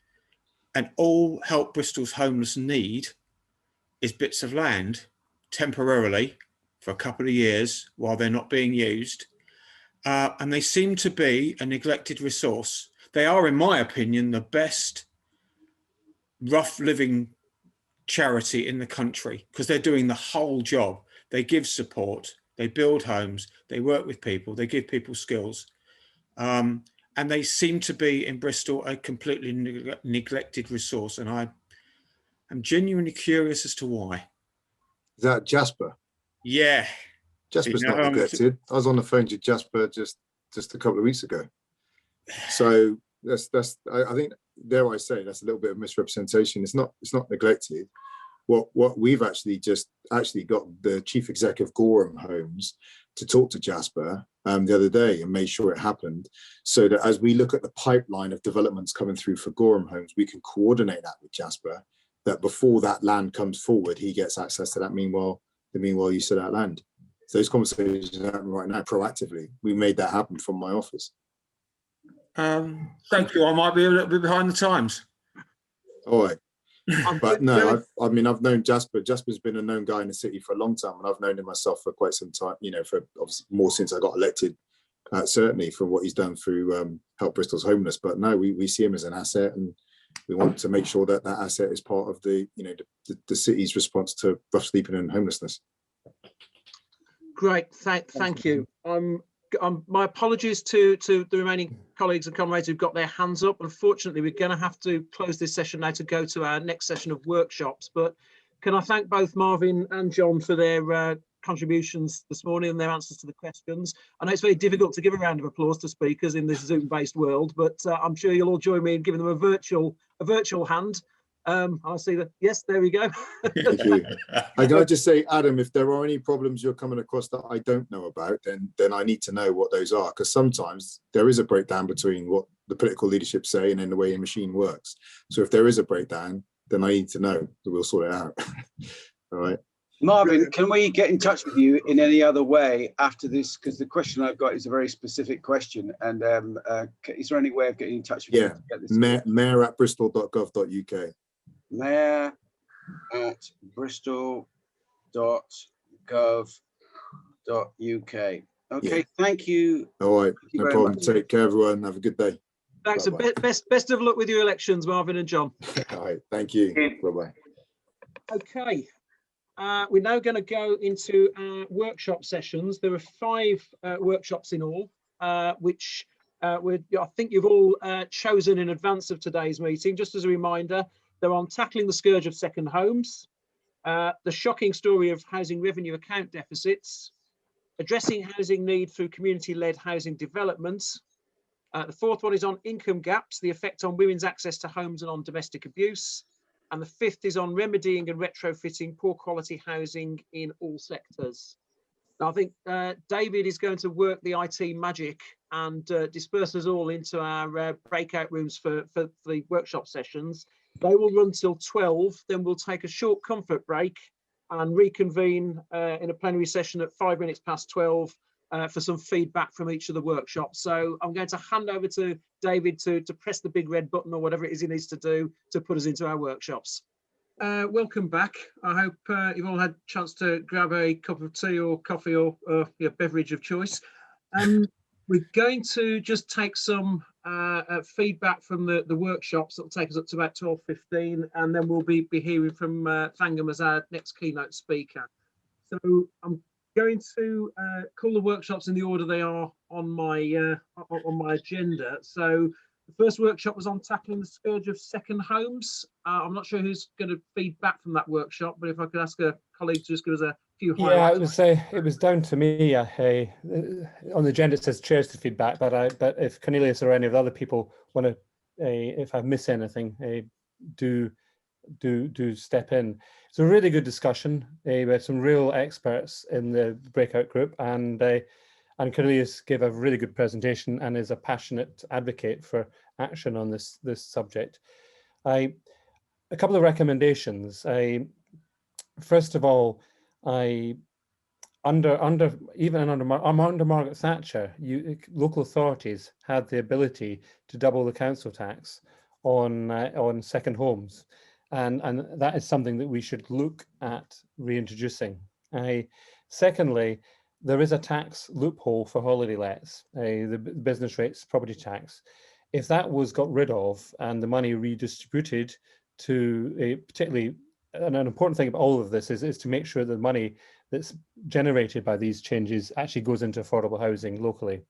and all Help Bristol's homeless need is bits of land temporarily for a couple of years while they're not being used. And they seem to be a neglected resource. They are, in my opinion, the best rough living charity in the country because they're doing the whole job. They give support, they build homes, they work with people, they give people skills. And they seem to be in Bristol a completely neglected resource. And I'm genuinely curious as to why. Is that Jasper? Yeah. Jasper's not neglected. I was on the phone to Jasper just a couple of weeks ago. So that's I think, dare I say, that's a little bit of misrepresentation. It's not neglected. What we've actually got the chief exec of Gorham Homes to talk to Jasper the other day and made sure it happened, so that as we look at the pipeline of developments coming through for Gorham Homes, we can coordinate that with Jasper, that before that land comes forward, he gets access to that meanwhile you sell that land. So those conversations are happening right now proactively. We made that happen from my office. Thank you. I might be a little bit behind the times. All right. But no, I've known Jasper. Jasper's been a known guy in the city for a long time, and I've known him myself for quite some time, for obviously more since I got elected, certainly for what he's done through Help Bristol's Homeless. But no, we see him as an asset, and we want to make sure that asset is part of the city's response to rough sleeping and homelessness. Great, thank you. My apologies to the remaining colleagues and comrades who've got their hands up. Unfortunately, we're going to have to close this session now to go to our next session of workshops. But can I thank both Marvin and John for their contributions this morning and their answers to the questions. I know it's very difficult to give a round of applause to speakers in this Zoom-based world, but I'm sure you'll all join me in giving them a virtual hand. I see that. Yes, there we go. Thank you. I gotta just say, Adam, if there are any problems you're coming across that I don't know about, then I need to know what those are, because sometimes there is a breakdown between what the political leadership say and then the way a machine works. So if there is a breakdown, then I need to know, so we'll sort it out. All right. Marvin, can we get in touch with you in any other way after this? Because the question I've got is a very specific question. And is there any way of getting in touch with you? Yeah, mayor@bristol.gov.uk. mayor@bristol.gov.uk. Okay, thank you. All right, no problem. Take care, everyone. Have a good day. Thanks. And best of luck with your elections, Marvin and John. All right, thank you. Bye-bye. Okay. we're now going to go into our workshop sessions. There are 5 workshops in all, which I think you've all chosen in advance of today's meeting. Just as a reminder, they're on tackling the scourge of second homes, the shocking story of housing revenue account deficits, addressing housing need through community-led housing development. The 4th one is on income gaps, the effect on women's access to homes and on domestic abuse. And the 5th is on remedying and retrofitting poor quality housing in all sectors. Now, I think David is going to work the IT magic and disperse us all into our breakout rooms for the workshop sessions. They will run till 12, then we'll take a short comfort break and reconvene in a plenary session at 5 minutes past 12 for some feedback from each of the workshops. So I'm going to hand over to David to press the big red button or whatever it is he needs to do to put us into our workshops. Welcome back. I hope you've all had a chance to grab a cup of tea or coffee or your beverage of choice. We're going to just take some feedback from the workshops. That'll take us up to about 12:15, and then we'll be hearing from Thangam as our next keynote speaker. So I'm going to call the workshops in the order they are on my agenda. So the first workshop was on tackling the scourge of second homes. I'm not sure who's going to feed back from that workshop, but if I could ask a colleague to just give us a few highlights. Yeah, it was down to me. On the agenda it says chairs to feedback, but if Cornelius or any of the other people want to, if I miss anything, do step in. It's a really good discussion. We had some real experts in the breakout group, and Cornelius gave a really good presentation and is a passionate advocate for action on this subject. A couple of recommendations. First of all, under Margaret Thatcher, local authorities had the ability to double the council tax on second homes, and that is something that we should look at reintroducing. Secondly, there is a tax loophole for holiday lets, the business rates property tax. If that was got rid of and the money redistributed to particularly, and an important thing about all of this is to make sure that the money that's generated by these changes actually goes into affordable housing locally.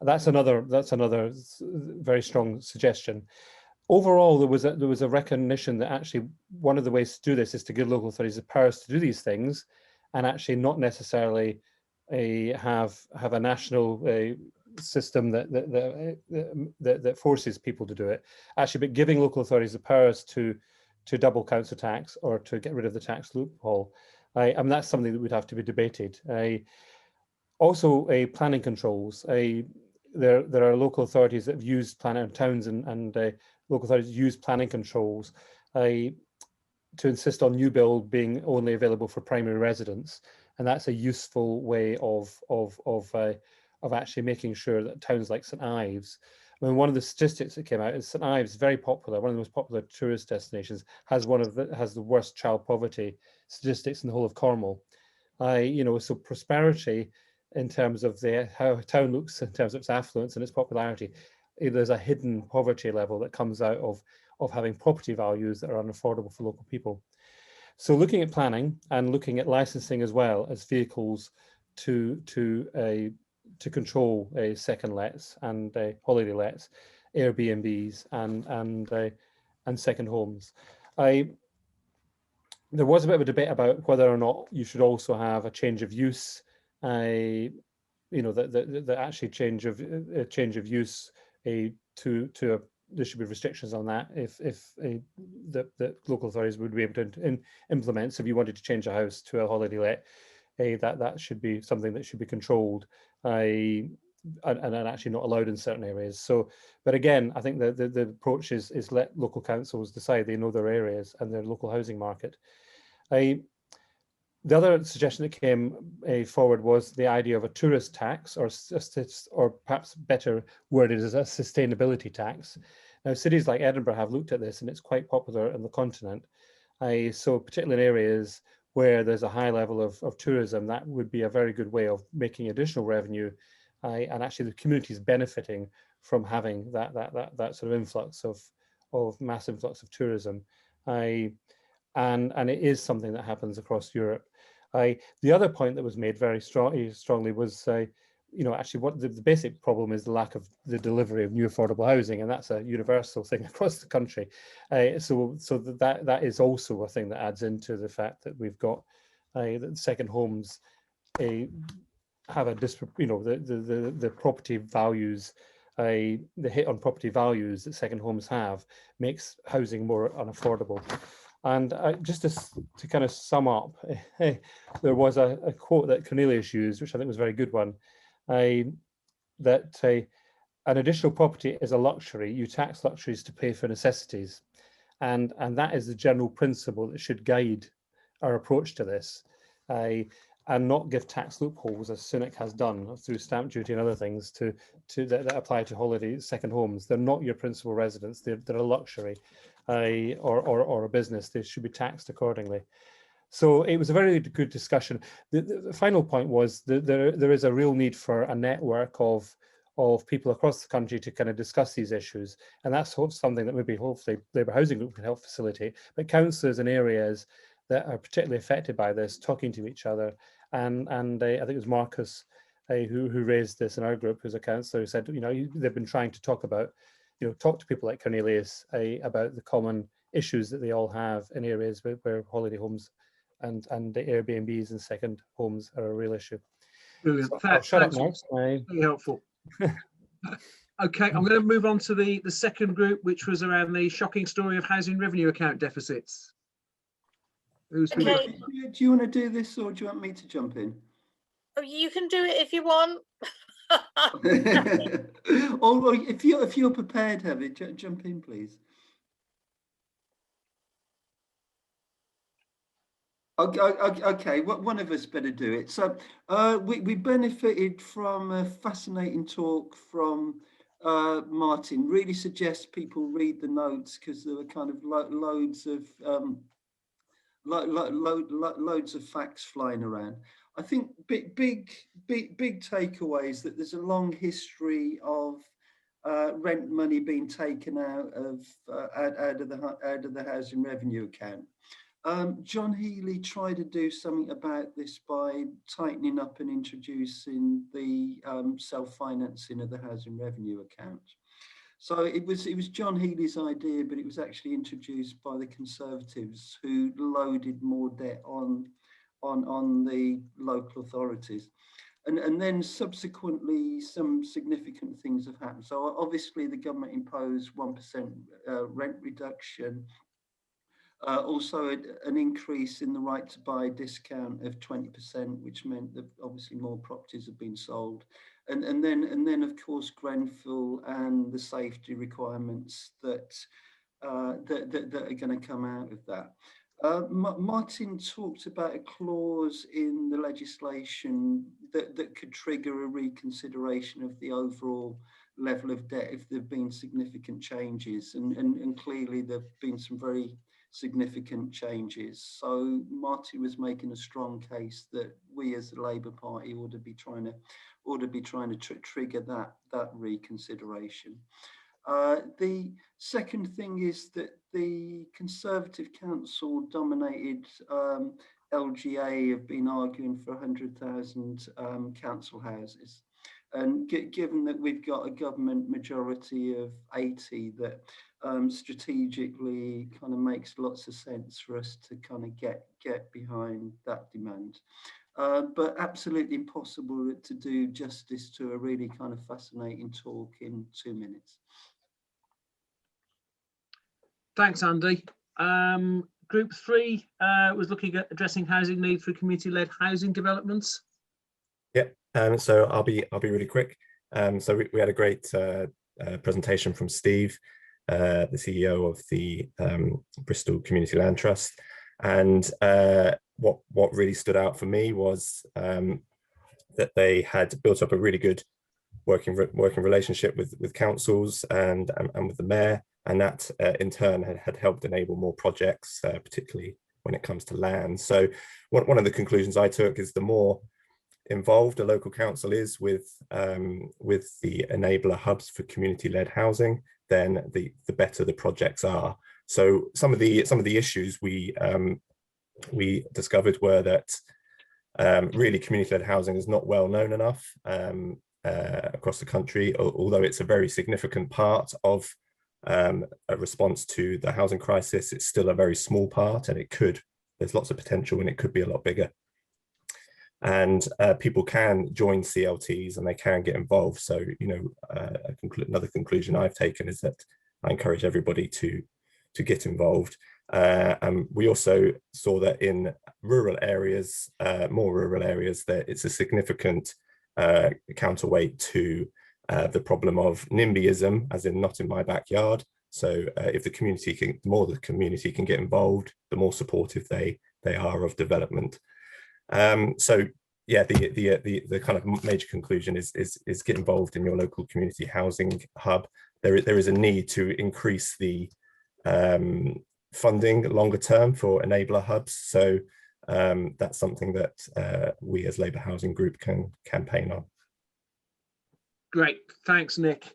That's another very strong suggestion. Overall, there was a recognition that actually one of the ways to do this is to give local authorities the powers to do these things, and actually not necessarily have a national system that forces people to do it. Actually, but giving local authorities the powers to double council tax or to get rid of the tax loophole. And that's something that would have to be debated. Also, planning controls. There are local authorities that have used planning towns and local authorities use planning controls to insist on new build being only available for primary residents, and that's a useful way of actually making sure that towns like St Ives. I mean, one of the statistics that came out is St Ives, very popular, one of the most popular tourist destinations, has the worst child poverty statistics in the whole of Cornwall. So prosperity in terms of how a town looks in terms of its affluence and its popularity, there's a hidden poverty level that comes out of having property values that are unaffordable for local people. So looking at planning and looking at licensing as well as vehicles to control second lets and holiday lets, Airbnbs and second homes. There was a bit of a debate about whether or not you should also have a change of use. The actually change of use there should be restrictions on that if the local authorities would be able to implement. So if you wanted to change a house to a holiday let, that should be something that should be controlled and actually not allowed in certain areas. So, but again, I think the approach is let local councils decide. They know their areas and their local housing market. The other suggestion that came forward was the idea of a tourist tax, or perhaps better worded as a sustainability tax. Now, cities like Edinburgh have looked at this, and it's quite popular on the continent. So particularly in areas where there's a high level of tourism, that would be a very good way of making additional revenue, and actually the community is benefiting from having that sort of influx of mass influx of tourism. and it is something that happens across Europe. The other point that was made very strongly was, actually what the basic problem is the lack of the delivery of new affordable housing, and that's a universal thing across the country. So that is also a thing that adds into the fact that we've got that second homes have a the property values, the hit on property values that second homes have makes housing more unaffordable. And just to kind of sum up, there was a quote that Cornelius used, which I think was a very good one, that an additional property is a luxury. You tax luxuries to pay for necessities. And that is the general principle that should guide our approach to this, and not give tax loopholes, as Sunak has done through stamp duty and other things that apply to holiday second homes. They're not your principal residence. They're a luxury or a business. They should be taxed accordingly. So it was a very good discussion. The final point was that there is a real need for a network of people across the country to kind of discuss these issues, and that's something that maybe hopefully Labour Housing Group can help facilitate. But councillors in areas that are particularly affected by this talking to each other, and I think it was Marcus who raised this in our group, who's a councillor, who said they've been trying to talk to people like Cornelius about the common issues that they all have in areas where holiday homes and the Airbnbs and second homes are a real issue. Brilliant. So I'll shut up now. Very helpful. Okay, I'm going to move on to the second group, which was around the shocking story of housing revenue account deficits. Okay. Do you want to do this, or do you want me to jump in? Oh, you can do it if you want. Or if you're prepared, Heather, jump in, please. Okay, one of us better do it. So we benefited from a fascinating talk from Martin. Really suggest people read the notes, because there were kind of loads of facts flying around. I think big takeaways that there's a long history of rent money being taken out of the housing revenue account. John Healey tried to do something about this by tightening up and introducing the self-financing of the housing revenue account. So it was John Healey's idea, but it was actually introduced by the Conservatives, who loaded more debt on the local authorities. And then subsequently some significant things have happened. So obviously the government imposed 1% rent reduction, also an increase in the right to buy discount of 20%, which meant that obviously more properties have been sold. And then of course Grenfell and the safety requirements that are going to come out of that. Martin talked about a clause in the legislation that could trigger a reconsideration of the overall level of debt if there have been significant changes, and clearly there have been some very significant changes. So Martin was making a strong case that we as the Labour Party ought to be trying to trigger that reconsideration. The second thing is that the Conservative Council dominated LGA have been arguing for 100,000 council houses. And given that we've got a government majority of 80, that strategically kind of makes lots of sense for us to kind of get behind that demand. But absolutely impossible to do justice to a really kind of fascinating talk in 2 minutes. Thanks, Andy. Group 3 was looking at addressing housing needs through community-led housing developments. Yeah, so I'll be really quick. So we had a great presentation from Steve, the CEO of the Bristol Community Land Trust, and what really stood out for me was that they had built up a really good working relationship with councils and with the mayor, and that in turn had helped enable more projects, particularly when it comes to land. So one of the conclusions I took is the more involved a local council is with the enabler hubs for community-led housing, then the better the projects are. So some of the issues we discovered were that really community-led housing is not well known enough across the country, although it's a very significant part of a response to the housing crisis. It's still a very small part, and there's lots of potential, and it could be a lot bigger. And people can join CLTs and they can get involved. So, you know, another conclusion I've taken is that I encourage everybody to get involved. And we also saw that in rural areas, more rural areas, that it's a significant counterweight to the problem of NIMBYism, as in not in my backyard. So if the more the community can get involved, the more supportive they are of development. So yeah, the kind of major conclusion is get involved in your local community housing hub. There is a need to increase the funding longer term for enabler hubs. So that's something that we as Labour Housing Group can campaign on. Great, thanks, Nick.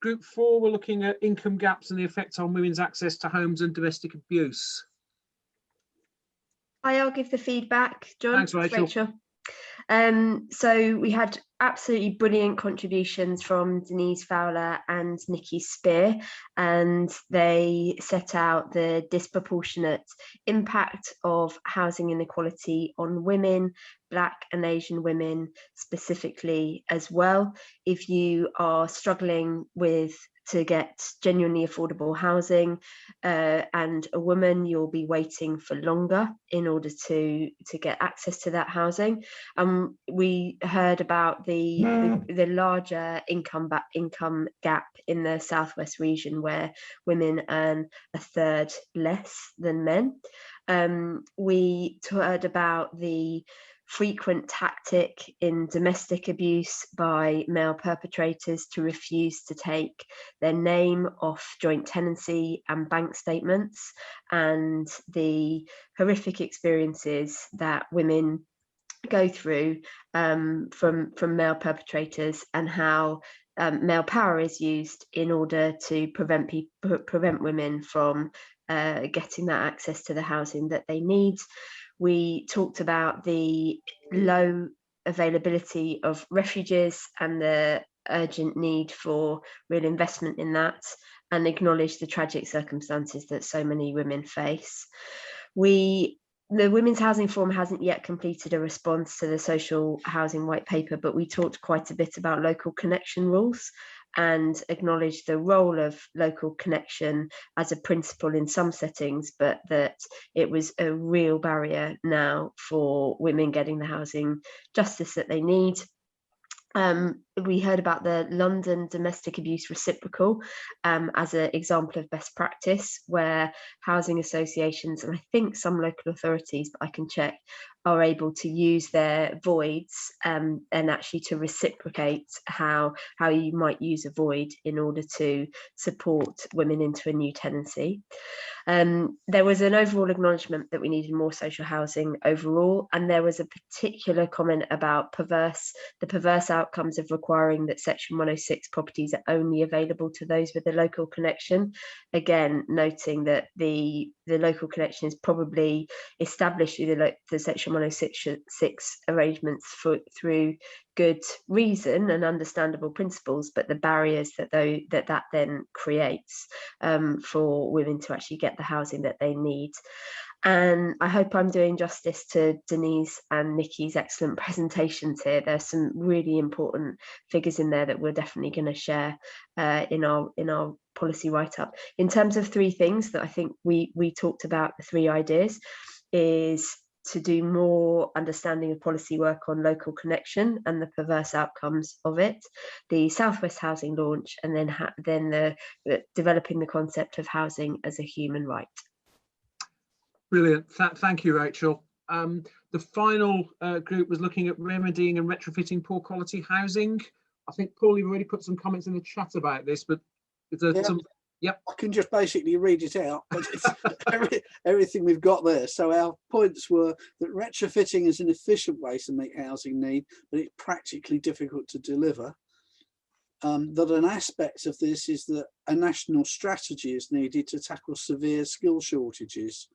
Group 4, we're looking at income gaps and the effect on women's access to homes and domestic abuse. I'll give the feedback, John. Thanks, Rachel. So we had absolutely brilliant contributions from Denise Fowler and Nikki Spear, and they set out the disproportionate impact of housing inequality on women, Black and Asian women specifically as well. If you are struggling to get genuinely affordable housing and a woman, you'll be waiting for longer in order to get access to that housing. We heard about the larger income gap in the southwest region, where women earn a third less than men. We heard about the frequent tactic in domestic abuse by male perpetrators to refuse to take their name off joint tenancy and bank statements, and the horrific experiences that women go through from male perpetrators, and how male power is used in order to prevent women from getting that access to the housing that they need. We talked about the low availability of refuges and the urgent need for real investment in that, and acknowledged the tragic circumstances that so many women face. The Women's Housing Forum hasn't yet completed a response to the social housing white paper, but we talked quite a bit about local connection rules and acknowledged the role of local connection as a principle in some settings, but that it was a real barrier now for women getting the housing justice that they need. We heard about the London domestic abuse reciprocal as an example of best practice, where housing associations, and I think some local authorities, but I can check, are able to use their voids and actually to reciprocate how you might use a void in order to support women into a new tenancy. There was an overall acknowledgement that we needed more social housing overall, and there was a particular comment about the perverse outcomes of requiring that Section 106 properties are only available to those with a local connection. Again, noting that the local connection is probably established through the Section 106 arrangements through good reason and understandable principles, but the barriers that then creates for women to actually get the housing that they need. And I hope I'm doing justice to Denise and Nikki's excellent presentations here. There's some really important figures in there that we're definitely going to share in our policy write-up. In terms of three things that I think we talked about, the three ideas, is to do more understanding of policy work on local connection and the perverse outcomes of it, the Southwest Housing launch, and then the developing the concept of housing as a human right. Brilliant. Thank you, Rachel. The final group was looking at remedying and retrofitting poor quality housing. I think, Paul, you've already put some comments in the chat about this, but is there some? Yep. I can just basically read it out, but it's everything we've got there. So our points were that retrofitting is an efficient way to meet housing need, but it's practically difficult to deliver. that an aspect of this is that a national strategy is needed to tackle severe skill shortages.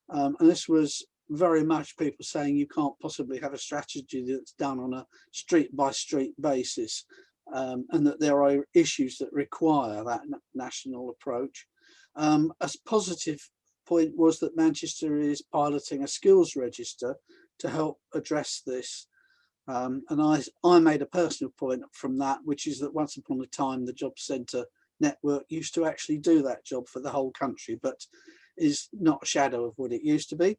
And this was very much people saying you can't possibly have a strategy that's done on a street by street basis, and that there are issues that require that national approach. A positive point was that Manchester is piloting a skills register to help address this. And I made a personal point from that, which is that once upon a time, the Job Centre network used to actually do that job for the whole country, but is not a shadow of what it used to be.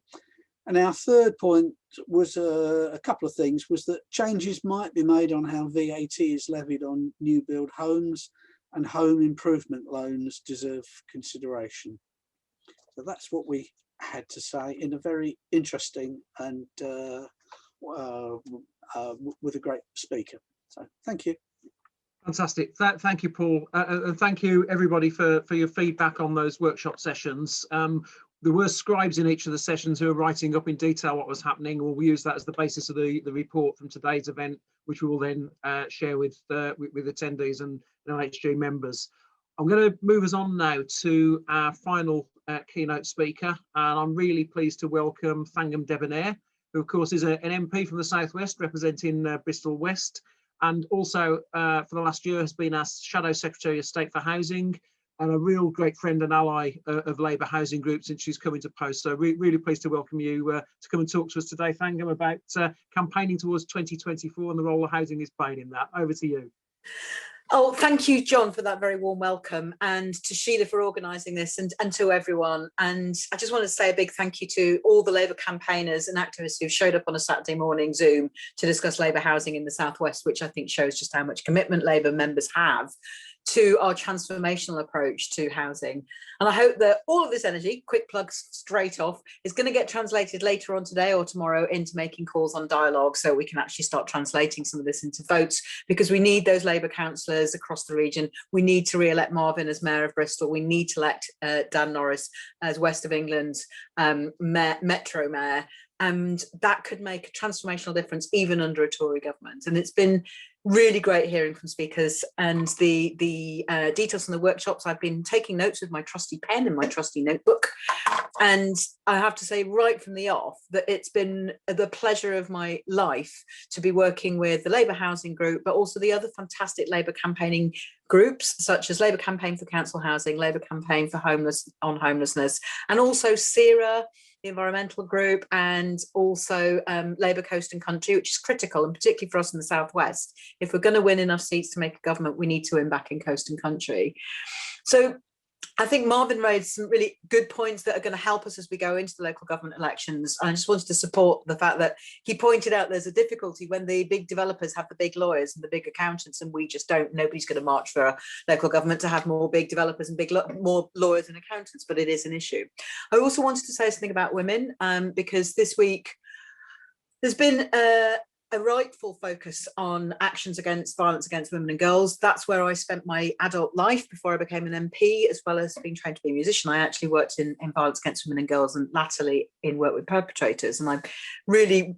And our third point was a couple of things, was that changes might be made on how VAT is levied on new build homes, and home improvement loans deserve consideration. So that's what we had to say in a very interesting and with a great speaker. So thank you. Fantastic. Thank you, Paul. And thank you, everybody, for your feedback on those workshop sessions. There were scribes in each of the sessions who were writing up in detail what was happening. We'll use that as the basis of the report from today's event, which we will then share with attendees and LHG members. I'm going to move us on now to our final keynote speaker, and I'm really pleased to welcome Thangam Debbonaire, who of course is an MP from the Southwest representing Bristol West, and also for the last year has been our Shadow Secretary of State for Housing, and a real great friend and ally of Labour Housing Group since she's come into post. So really pleased to welcome you to come and talk to us today, Thangam, about campaigning towards 2024 and the role that housing is playing in that. Over to you. Oh, thank you, John, for that very warm welcome, and to Sheila for organising this, and to everyone. And I just want to say a big thank you to all the Labour campaigners and activists who showed up on a Saturday morning Zoom to discuss Labour housing in the Southwest, which I think shows just how much commitment Labour members have to our transformational approach to housing. And I hope that all of this energy, quick plugs straight off, is going to get translated later on today or tomorrow into making calls on dialogue, so we can actually start translating some of this into votes, because we need those Labour councillors across the region. We need to re-elect Marvin as Mayor of Bristol. We need to elect Dan Norris as West of England's Metro Mayor. And that could make a transformational difference even under a Tory government. And it's been really great hearing from speakers, and the details from the workshops. I've been taking notes with my trusty pen and my trusty notebook. And I have to say right from the off that it's been the pleasure of my life to be working with the Labour Housing Group, but also the other fantastic Labour campaigning groups, such as Labour Campaign for Council Housing, Labour Campaign for Homelessness, and also Cllr, the environmental group, and also Labour Coast and Country, which is critical, and particularly for us in the Southwest. If we're going to win enough seats to make a government, we need to win back in Coast and Country. So I think Marvin raised some really good points that are going to help us as we go into the local government elections. I just wanted to support the fact that he pointed out there's a difficulty when the big developers have the big lawyers and the big accountants, and we just don't. Nobody's going to march for a local government to have more big developers and more lawyers and accountants, but it is an issue. I also wanted to say something about women, because this week there's been a rightful focus on actions against violence against women and girls. That's where I spent my adult life before I became an MP, as well as being trained to be a musician. I actually worked in violence against women and girls, and latterly in work with perpetrators. And I'm really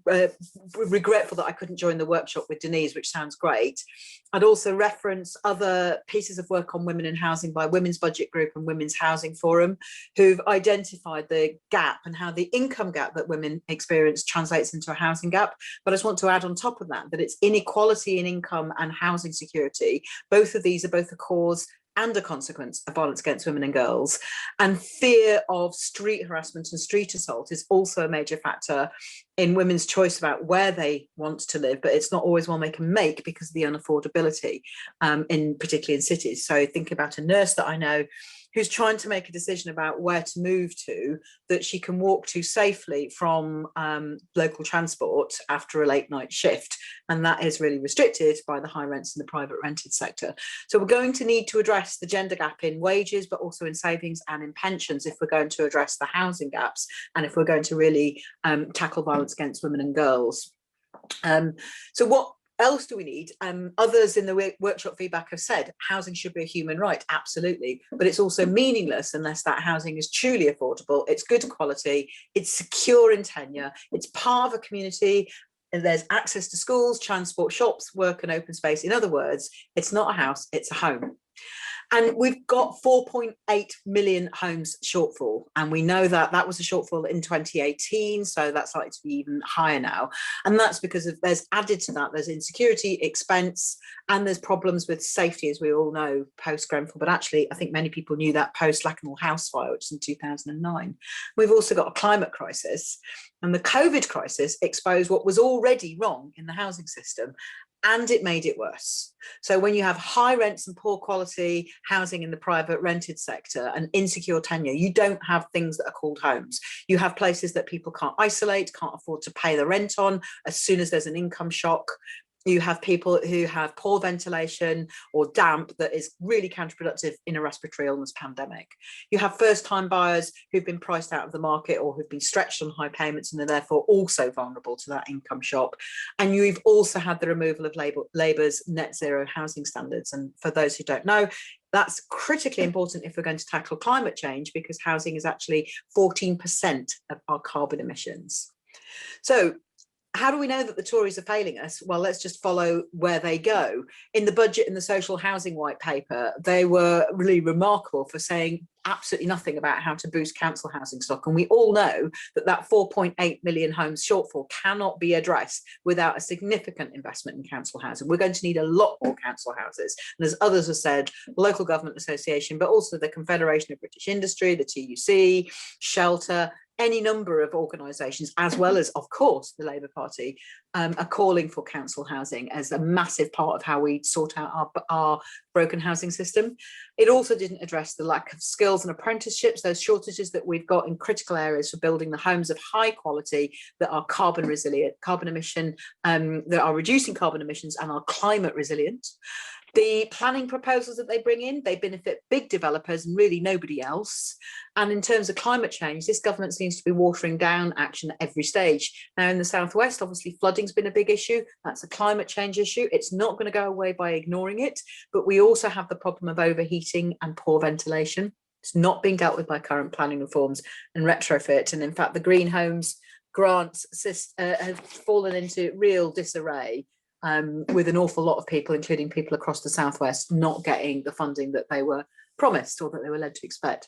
regretful that I couldn't join the workshop with Denise, which sounds great. I'd also reference other pieces of work on women in housing by Women's Budget Group and Women's Housing Forum, who've identified the gap and how the income gap that women experience translates into a housing gap. But I just want to add on top of that, that it's inequality in income and housing security. Both of these are both a cause and a consequence of violence against women and girls. And fear of street harassment and street assault is also a major factor in women's choice about where they want to live, but it's not always one they can make because of the unaffordability, particularly in cities. So think about a nurse that I know who's trying to make a decision about where to move to that she can walk to safely from local transport after a late night shift. And that is really restricted by the high rents in the private rented sector. So we're going to need to address the gender gap in wages, but also in savings and in pensions if we're going to address the housing gaps and if we're going to really tackle violence against women and girls. So what else do we need? Others in the workshop feedback have said housing should be a human right, absolutely, but it's also meaningless unless that housing is truly affordable, it's good quality, it's secure in tenure, it's part of a community, there's access to schools, transport, shops, work and open space. In other words, it's not a house, it's a home. And we've got 4.8 million homes shortfall. And we know that that was a shortfall in 2018. So that's likely to be even higher now. And that's because there's added to that, there's insecurity, expense, and there's problems with safety, as we all know, post-Grenfell. But actually, I think many people knew that post-Lakenhall house fire, which was in 2009. We've also got a climate crisis. And the COVID crisis exposed what was already wrong in the housing system, and it made it worse. So when you have high rents and poor quality housing in the private rented sector and insecure tenure, you don't have things that are called homes. You have places that people can't isolate, can't afford to pay the rent on as soon as there's an income shock. You have people who have poor ventilation or damp that is really counterproductive in a respiratory illness pandemic. You have first-time buyers who've been priced out of the market or who've been stretched on high payments and are therefore also vulnerable to that income shock. And you've also had the removal of Labour's net zero housing standards. And for those who don't know, that's critically important if we're going to tackle climate change, because housing is actually 14% of our carbon emissions. So how do we know that the Tories are failing us? Well, let's just follow where they go. In the budget and the social housing white paper, they were really remarkable for saying absolutely nothing about how to boost council housing stock. And we all know that that 4.8 million homes shortfall cannot be addressed without a significant investment in council housing. We're going to need a lot more council houses. And as others have said, local government association, but also the Confederation of British Industry, the TUC, Shelter, any number of organisations, as well as, of course, the Labour Party, are calling for council housing as a massive part of how we sort out our broken housing system. It also didn't address the lack of skills and apprenticeships, those shortages that we've got in critical areas for building the homes of high quality that are carbon resilient, carbon emission, that are reducing carbon emissions and are climate resilient. The planning proposals that they bring in, they benefit big developers and really nobody else. And in terms of climate change, this government seems to be watering down action at every stage. Now in the southwest, obviously flooding's been a big issue. That's a climate change issue. It's not going to go away by ignoring it, but we also have the problem of overheating and poor ventilation. It's not being dealt with by current planning reforms and retrofit. And in fact, the green homes grants have fallen into real disarray. With an awful lot of people, including people across the southwest, not getting the funding that they were promised or that they were led to expect.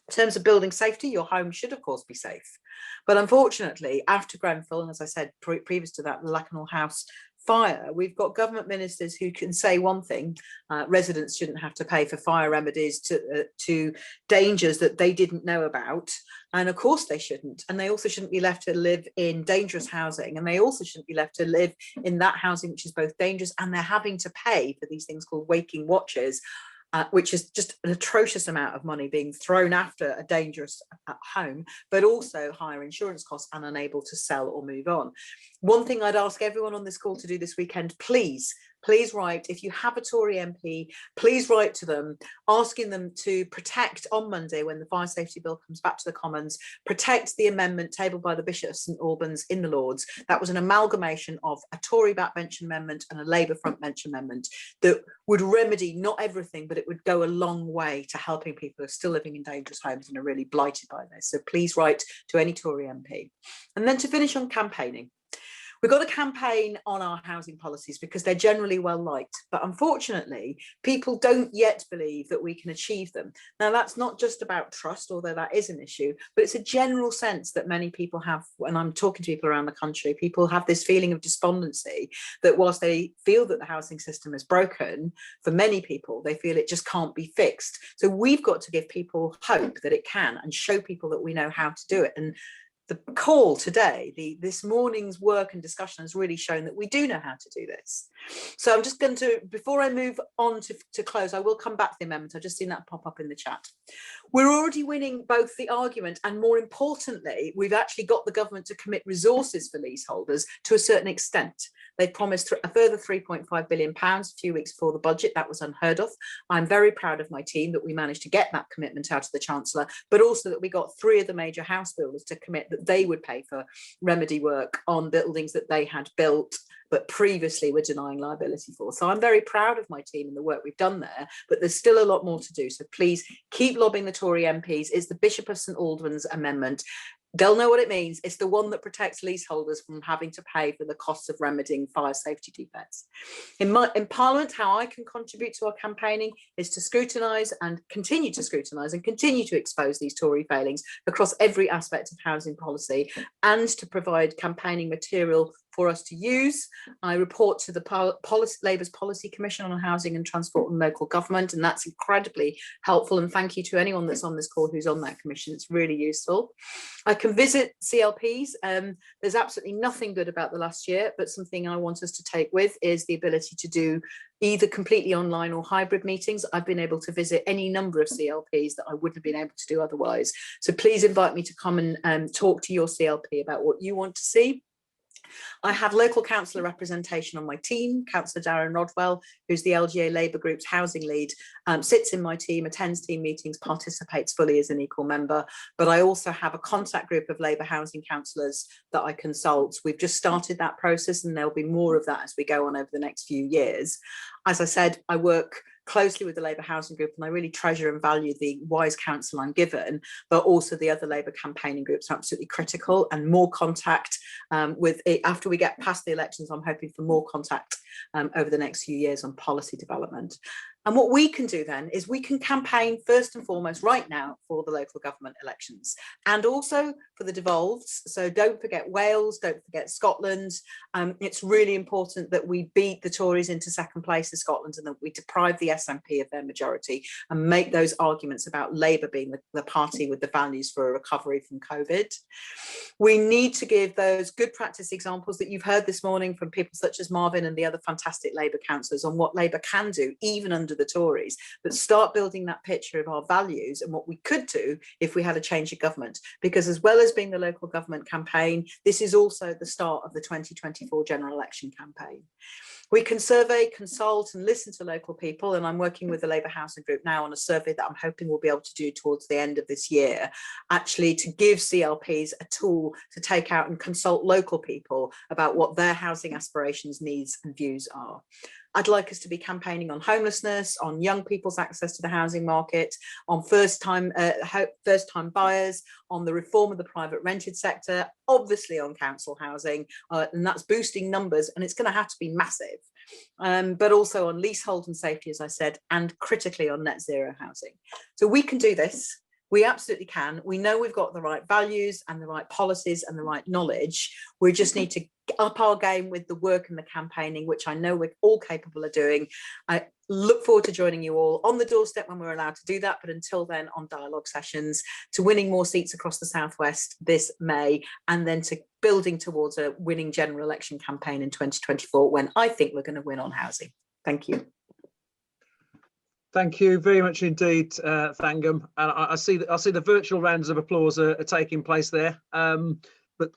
In terms of building safety, your home should, of course, be safe. But unfortunately, after Grenfell, and as I said previous to that, the Lakenhall House fire, we've got government ministers who can say one thing: residents shouldn't have to pay for fire remedies to dangers that they didn't know about. And of course they shouldn't. And they also shouldn't be left to live in dangerous housing. And they also shouldn't be left to live in that housing which is both dangerous, and they're having to pay for these things called waking watches, which is just an atrocious amount of money being thrown after a dangerous home, but also higher insurance costs and unable to sell or move on. One thing I'd ask everyone on this call to do this weekend, please write, if you have a Tory MP, please write to them, asking them to protect on Monday, when the fire safety bill comes back to the Commons, protect the amendment tabled by the Bishop of St Albans in the Lords. That was an amalgamation of a Tory backbench amendment and a Labour frontbench amendment that would remedy not everything, but it would go a long way to helping people who are still living in dangerous homes and are really blighted by this. So please write to any Tory MP. And then to finish on campaigning. We've got a campaign on our housing policies because they're generally well liked, but unfortunately, people don't yet believe that we can achieve them. Now, that's not just about trust, although that is an issue, but it's a general sense that many people have. When I'm talking to people around the country, people have this feeling of despondency that whilst they feel that the housing system is broken, for many people, they feel it just can't be fixed. So we've got to give people hope that it can and show people that we know how to do it. And the call today, this morning's work and discussion has really shown that we do know how to do this. So I'm just going to, before I move on to close, I will come back to the amendment. I've just seen that pop up in the chat. We're already winning both the argument and, more importantly, we've actually got the government to commit resources for leaseholders to a certain extent. They promised a further £3.5 billion a few weeks before the budget. That was unheard of. I'm very proud of my team that we managed to get that commitment out of the Chancellor, but also that we got 3 of the major house builders to commit that they would pay for remedy work on buildings that they had built but previously were denying liability for. So I'm very proud of my team and the work we've done there, but there's still a lot more to do. So please keep lobbying the Tory MPs. It's the Bishop of St Albans amendment. They'll know what it means. It's the one that protects leaseholders from having to pay for the costs of remedying fire safety defects. In Parliament, how I can contribute to our campaigning is to scrutinise and continue to expose these Tory failings across every aspect of housing policy, and to provide campaigning material for us to use. I report to the Labour's Policy Commission on Housing and Transport and Local Government, and that's incredibly helpful, and thank you to anyone that's on this call who's on that commission. It's really useful. I can visit CLPs. There's absolutely nothing good about the last year, but something I want us to take with is the ability to do either completely online or hybrid meetings. I've been able to visit any number of CLPs that I wouldn't have been able to do otherwise. So please invite me to come and talk to your CLP about what you want to see. I have local councillor representation on my team. Councillor Darren Rodwell, who's the LGA Labour Group's housing lead, sits in my team, attends team meetings, participates fully as an equal member. But I also have a contact group of Labour housing councillors that I consult. We've just started that process, and there'll be more of that as we go on over the next few years. As I said, I work closely with the Labour Housing Group, and I really treasure and value the wise counsel I'm given, but also the other Labour campaigning groups are absolutely critical, and more contact with it. After we get past the elections, I'm hoping for more contact over the next few years on policy development. And what we can do then is we can campaign first and foremost right now for the local government elections, and also for the devolves. So don't forget Wales, don't forget Scotland. It's really important that we beat the Tories into second place in Scotland, and that we deprive the SNP of their majority and make those arguments about Labour being the party with the values for a recovery from COVID. We need to give those good practice examples that you've heard this morning from people such as Marvin and the other fantastic Labour councillors on what Labour can do, even under the Tories, but start building that picture of our values and what we could do if we had a change of government. Because as well as being the local government campaign, this is also the start of the 2024 general election campaign. We can survey, consult and listen to local people, and I'm working with the Labour Housing Group now on a survey that I'm hoping we'll be able to do towards the end of this year, actually to give CLPs a tool to take out and consult local people about what their housing aspirations, needs and views are. I'd like us to be campaigning on homelessness, on young people's access to the housing market, on first-time buyers, on the reform of the private rented sector, obviously on council housing, and that's boosting numbers, and it's going to have to be massive, but also on leasehold and safety, as I said, and critically on net zero housing. So we can do this. We absolutely can. We know we've got the right values and the right policies and the right knowledge. We just need to up our game with the work and the campaigning, which I know we're all capable of doing. I look forward to joining you all on the doorstep when we're allowed to do that. But until then, on dialogue sessions, to winning more seats across the Southwest this May, and then to building towards a winning general election campaign in 2024, when I think we're going to win on housing. Thank you. Thank you very much indeed, Thangam. And I see the virtual rounds of applause are taking place there. But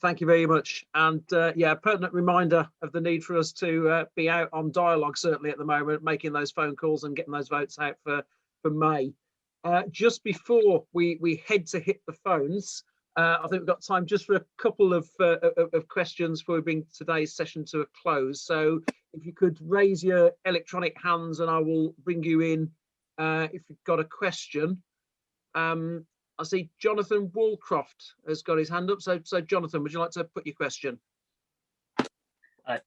thank you very much. And yeah, a pertinent reminder of the need for us to be out on dialogue, certainly at the moment, making those phone calls and getting those votes out for May. Just before we head to hit the phones, I think we've got time just for a couple of questions before we bring today's session to a close. So if you could raise your electronic hands and I will bring you in if you've got a question. I see Jonathan Walcroft has got his hand up. So Jonathan, would you like to put your question?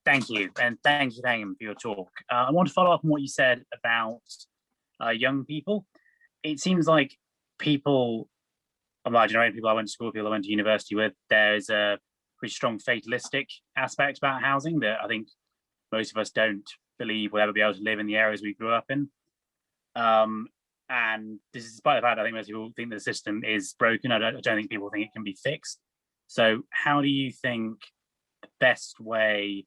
Thank you. And thank you, Thangam, for your talk. I want to follow up on what you said about young people. It seems like people of my generation, people I went to school with, people I went to university with, there's a pretty strong fatalistic aspect about housing that I think most of us don't believe we'll ever be able to live in the areas we grew up in. And this is despite the fact I think most people think the system is broken. I don't think people think it can be fixed. So how do you think the best way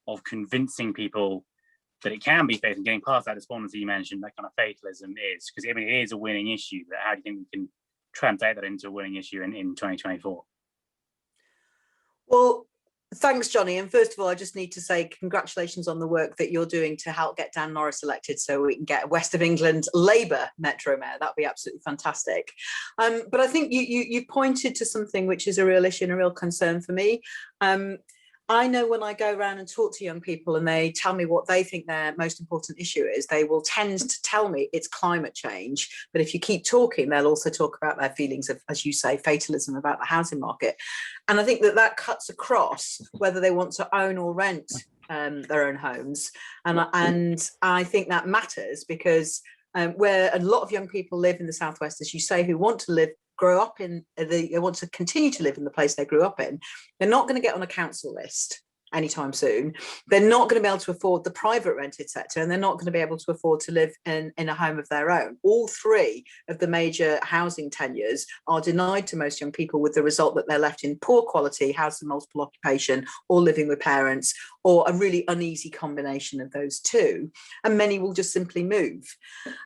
of convincing people that it can be fixed and getting past that despondency you mentioned, that kind of fatalism is? Because I mean, it is a winning issue, but how do you think we can translate that into a winning issue in 2024? Well, thanks, Johnny. And first of all, I just need to say congratulations on the work that you're doing to help get Dan Norris elected so we can get a West of England Labour Metro Mayor. That'd be absolutely fantastic. But I think you pointed to something which is a real issue and a real concern for me. I know when I go around and talk to young people and they tell me what they think their most important issue is, they will tend to tell me it's climate change. But if you keep talking, they'll also talk about their feelings of, as you say, fatalism about the housing market. And I think that that cuts across whether they want to own or rent their own homes. And I think that matters because where a lot of young people live in the Southwest, as you say, who want to grow up in they want to continue to live in the place they grew up in, they're not going to get on a council list anytime soon. They're not going to be able to afford the private rented sector, and they're not going to be able to afford to live in a home of their own. All three of the major housing tenures are denied to most young people, with the result that they're left in poor quality housing, multiple occupation, or living with parents, or a really uneasy combination of those two. And many will just simply move.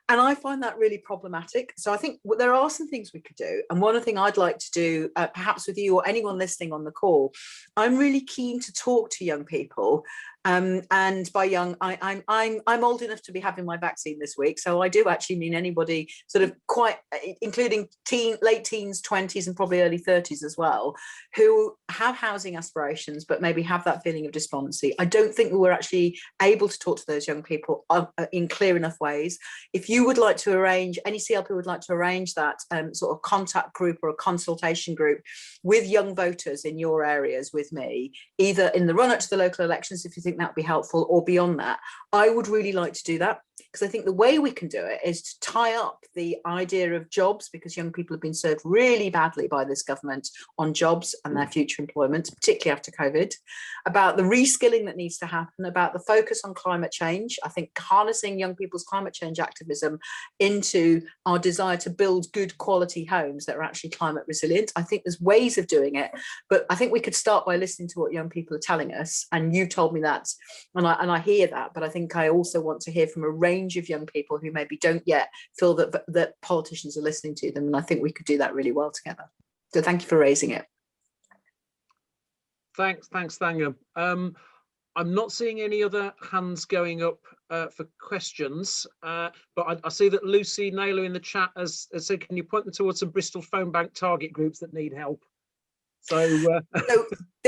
And I find that really problematic. So I think there are some things we could do. And one thing I'd like to do, perhaps with you or anyone listening on the call, I'm really keen to talk to young people. And by young, I'm old enough to be having my vaccine this week. So I do actually mean anybody sort of quite, including late teens, 20s, and probably early 30s as well, who have housing aspirations, but maybe have that feeling of despondency. I don't think we were actually able to talk to those young people in clear enough ways. If you would like to arrange, any CLP would like to arrange that sort of contact group or a consultation group with young voters in your areas with me, either in the run up to the local elections, if you think that would be helpful, or beyond that, I would really like to do that, because I think the way we can do it is to tie up the idea of jobs, because young people have been served really badly by this government on jobs and their future employment, particularly after COVID, about the reskilling that needs to happen, about the focus on climate change. I think harnessing young people's climate change activism into our desire to build good quality homes that are actually climate resilient. I think there's ways of doing it, but I think we could start by listening to what young people are telling us. And you told me that, and I hear that, but I think I also want to hear from a range of young people who maybe don't yet feel that politicians are listening to them. And I think we could do that really well together. So thank you for raising it. Thanks, Thangam. I'm not seeing any other hands going up for questions, but I see that Lucy Naylor in the chat has said, can you point them towards some Bristol phone bank target groups that need help? So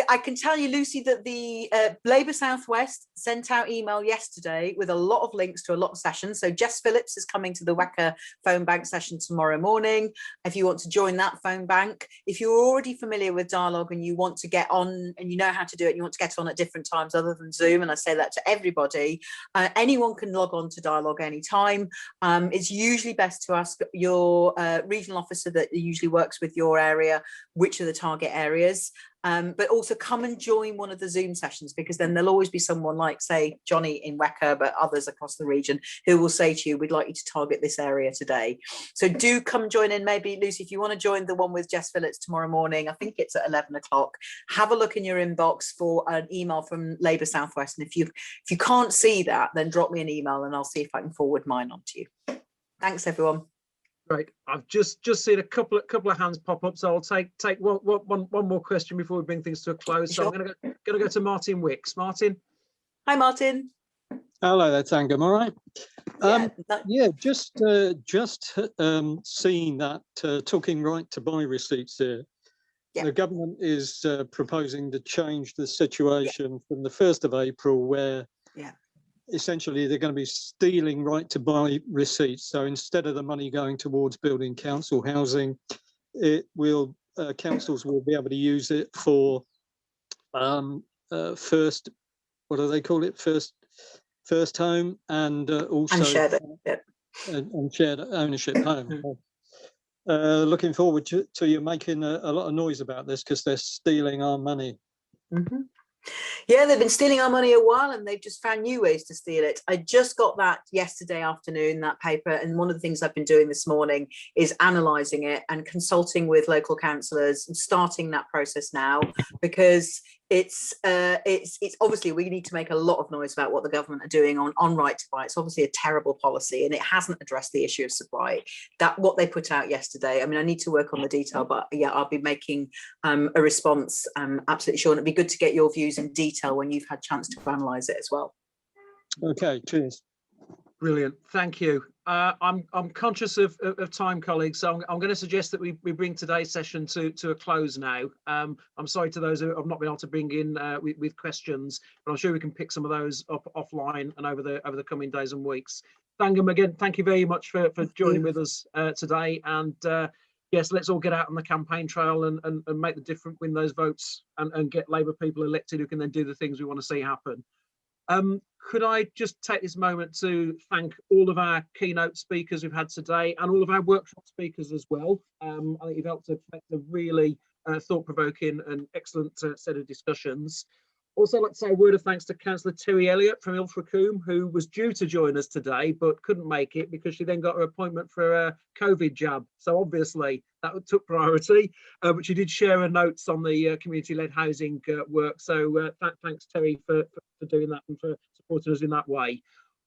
I can tell you, Lucy, that the Labour Southwest sent out email yesterday with a lot of links to a lot of sessions. So Jess Phillips is coming to the WECA phone bank session tomorrow morning. If you want to join that phone bank, if you're already familiar with Dialogue and you want to get on and you know how to do it, and you want to get on at different times other than Zoom, and I say that to everybody, anyone can log on to Dialogue anytime. It's usually best to ask your regional officer that usually works with your area, which are the target areas. But also come and join one of the Zoom sessions, because then there'll always be someone like, say, Johnny in WECA, but others across the region, who will say to you, we'd like you to target this area today. So do come join in. Maybe, Lucy, if you want to join the one with Jess Phillips tomorrow morning, I think it's at 11 o'clock, have a look in your inbox for an email from Labour Southwest. And if you can't see that, then drop me an email and I'll see if I can forward mine on to you. Thanks, everyone. Right, I've just seen a couple of hands pop up, so I'll take one more question before we bring things to a close. So sure. I'm going to go to Martin Wicks. Martin. Hi, Martin. Hello there, Thangam. All right. Just seeing that talking right to buy receipts here. Yeah. The government is proposing to change the situation from the 1st of April, where essentially they're going to be stealing right to buy receipts. So instead of the money going towards building council housing, it will councils will be able to use it for first, what do they call it, first home, and also and shared ownership home. Looking forward to you making a lot of noise about this, because they're stealing our money. Mm-hmm. Yeah, they've been stealing our money a while, and they've just found new ways to steal it. I just got that yesterday afternoon, that paper, and one of the things I've been doing this morning is analysing it and consulting with local councillors and starting that process now, because it's obviously we need to make a lot of noise about what the government are doing on right to buy. It's obviously a terrible policy, and it hasn't addressed the issue of supply. That what they put out yesterday. I mean, I need to work on the detail, but yeah, I'll be making a response. Absolutely sure, and it'd be good to get your views in detail when you've had a chance to analyse it as well. Okay, cheers. Brilliant, thank you. I'm conscious of time, colleagues, so I'm going to suggest that we bring today's session to a close now. I'm sorry to those who have not been able to bring in with questions, but I'm sure we can pick some of those up offline and over the coming days and weeks. Thangam, again, thank you very much for joining with us today, and yes, let's all get out on the campaign trail and make the difference, win those votes, and get Labour people elected who can then do the things we want to see happen. Could I just take this moment to thank all of our keynote speakers we've had today and all of our workshop speakers as well. I think you've helped to make a really thought-provoking and excellent set of discussions. Also, I'd like to say a word of thanks to Councillor Terry Elliott from Ilfracombe, who was due to join us today but couldn't make it because she then got her appointment for a COVID jab. So obviously that took priority, but she did share her notes on the community-led housing work. So thanks, Terry, for doing that and for supporting us in that way.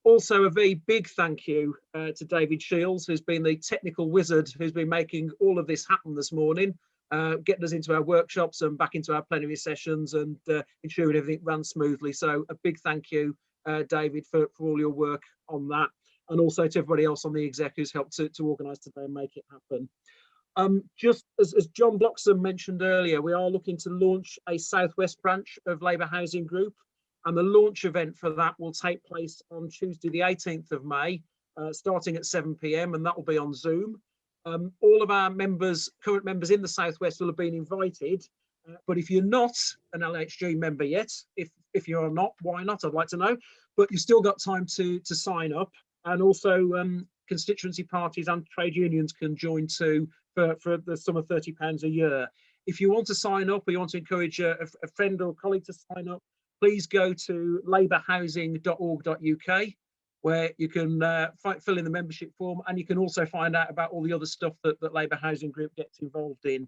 Also, a very big thank you to David Shields, who's been the technical wizard who's been making all of this happen this morning. Getting us into our workshops and back into our plenary sessions and ensuring everything ran smoothly. So a big thank you, David, for all your work on that, and also to everybody else on the exec who's helped to organise today and make it happen. Just as John Bloxsom mentioned earlier, we are looking to launch a Southwest branch of Labour Housing Group, and the launch event for that will take place on Tuesday the 18th of May, starting at 7 p.m, and that will be on Zoom. All of our members, current members in the Southwest, will have been invited, but if you're not an LHG member yet, if you're not, why not? I'd like to know. But you've still got time to sign up, and also constituency parties and trade unions can join too for the sum of £30 a year. If you want to sign up or you want to encourage a friend or colleague to sign up, please go to labourhousing.org.uk, where you can fill in the membership form, and you can also find out about all the other stuff that Labour Housing Group gets involved in.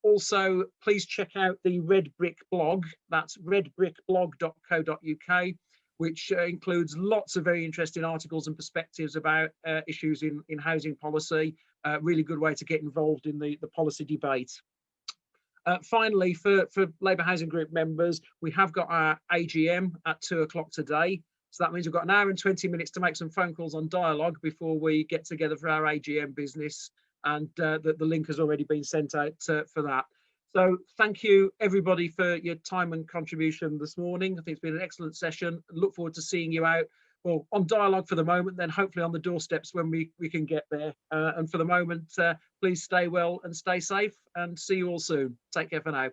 Also, please check out the Red Brick blog. That's redbrickblog.co.uk, which includes lots of very interesting articles and perspectives about issues in housing policy. Really good way to get involved in the policy debate. Finally, for Labour Housing Group members, we have got our AGM at 2 o'clock today. So that means we've got an hour and 20 minutes to make some phone calls on Dialogue before we get together for our AGM business. And the link has already been sent out for that. So thank you, everybody, for your time and contribution this morning. I think it's been an excellent session. Look forward to seeing you out, well, on Dialogue for the moment, then hopefully on the doorsteps when we can get there. And for the moment, please stay well and stay safe, and see you all soon. Take care for now.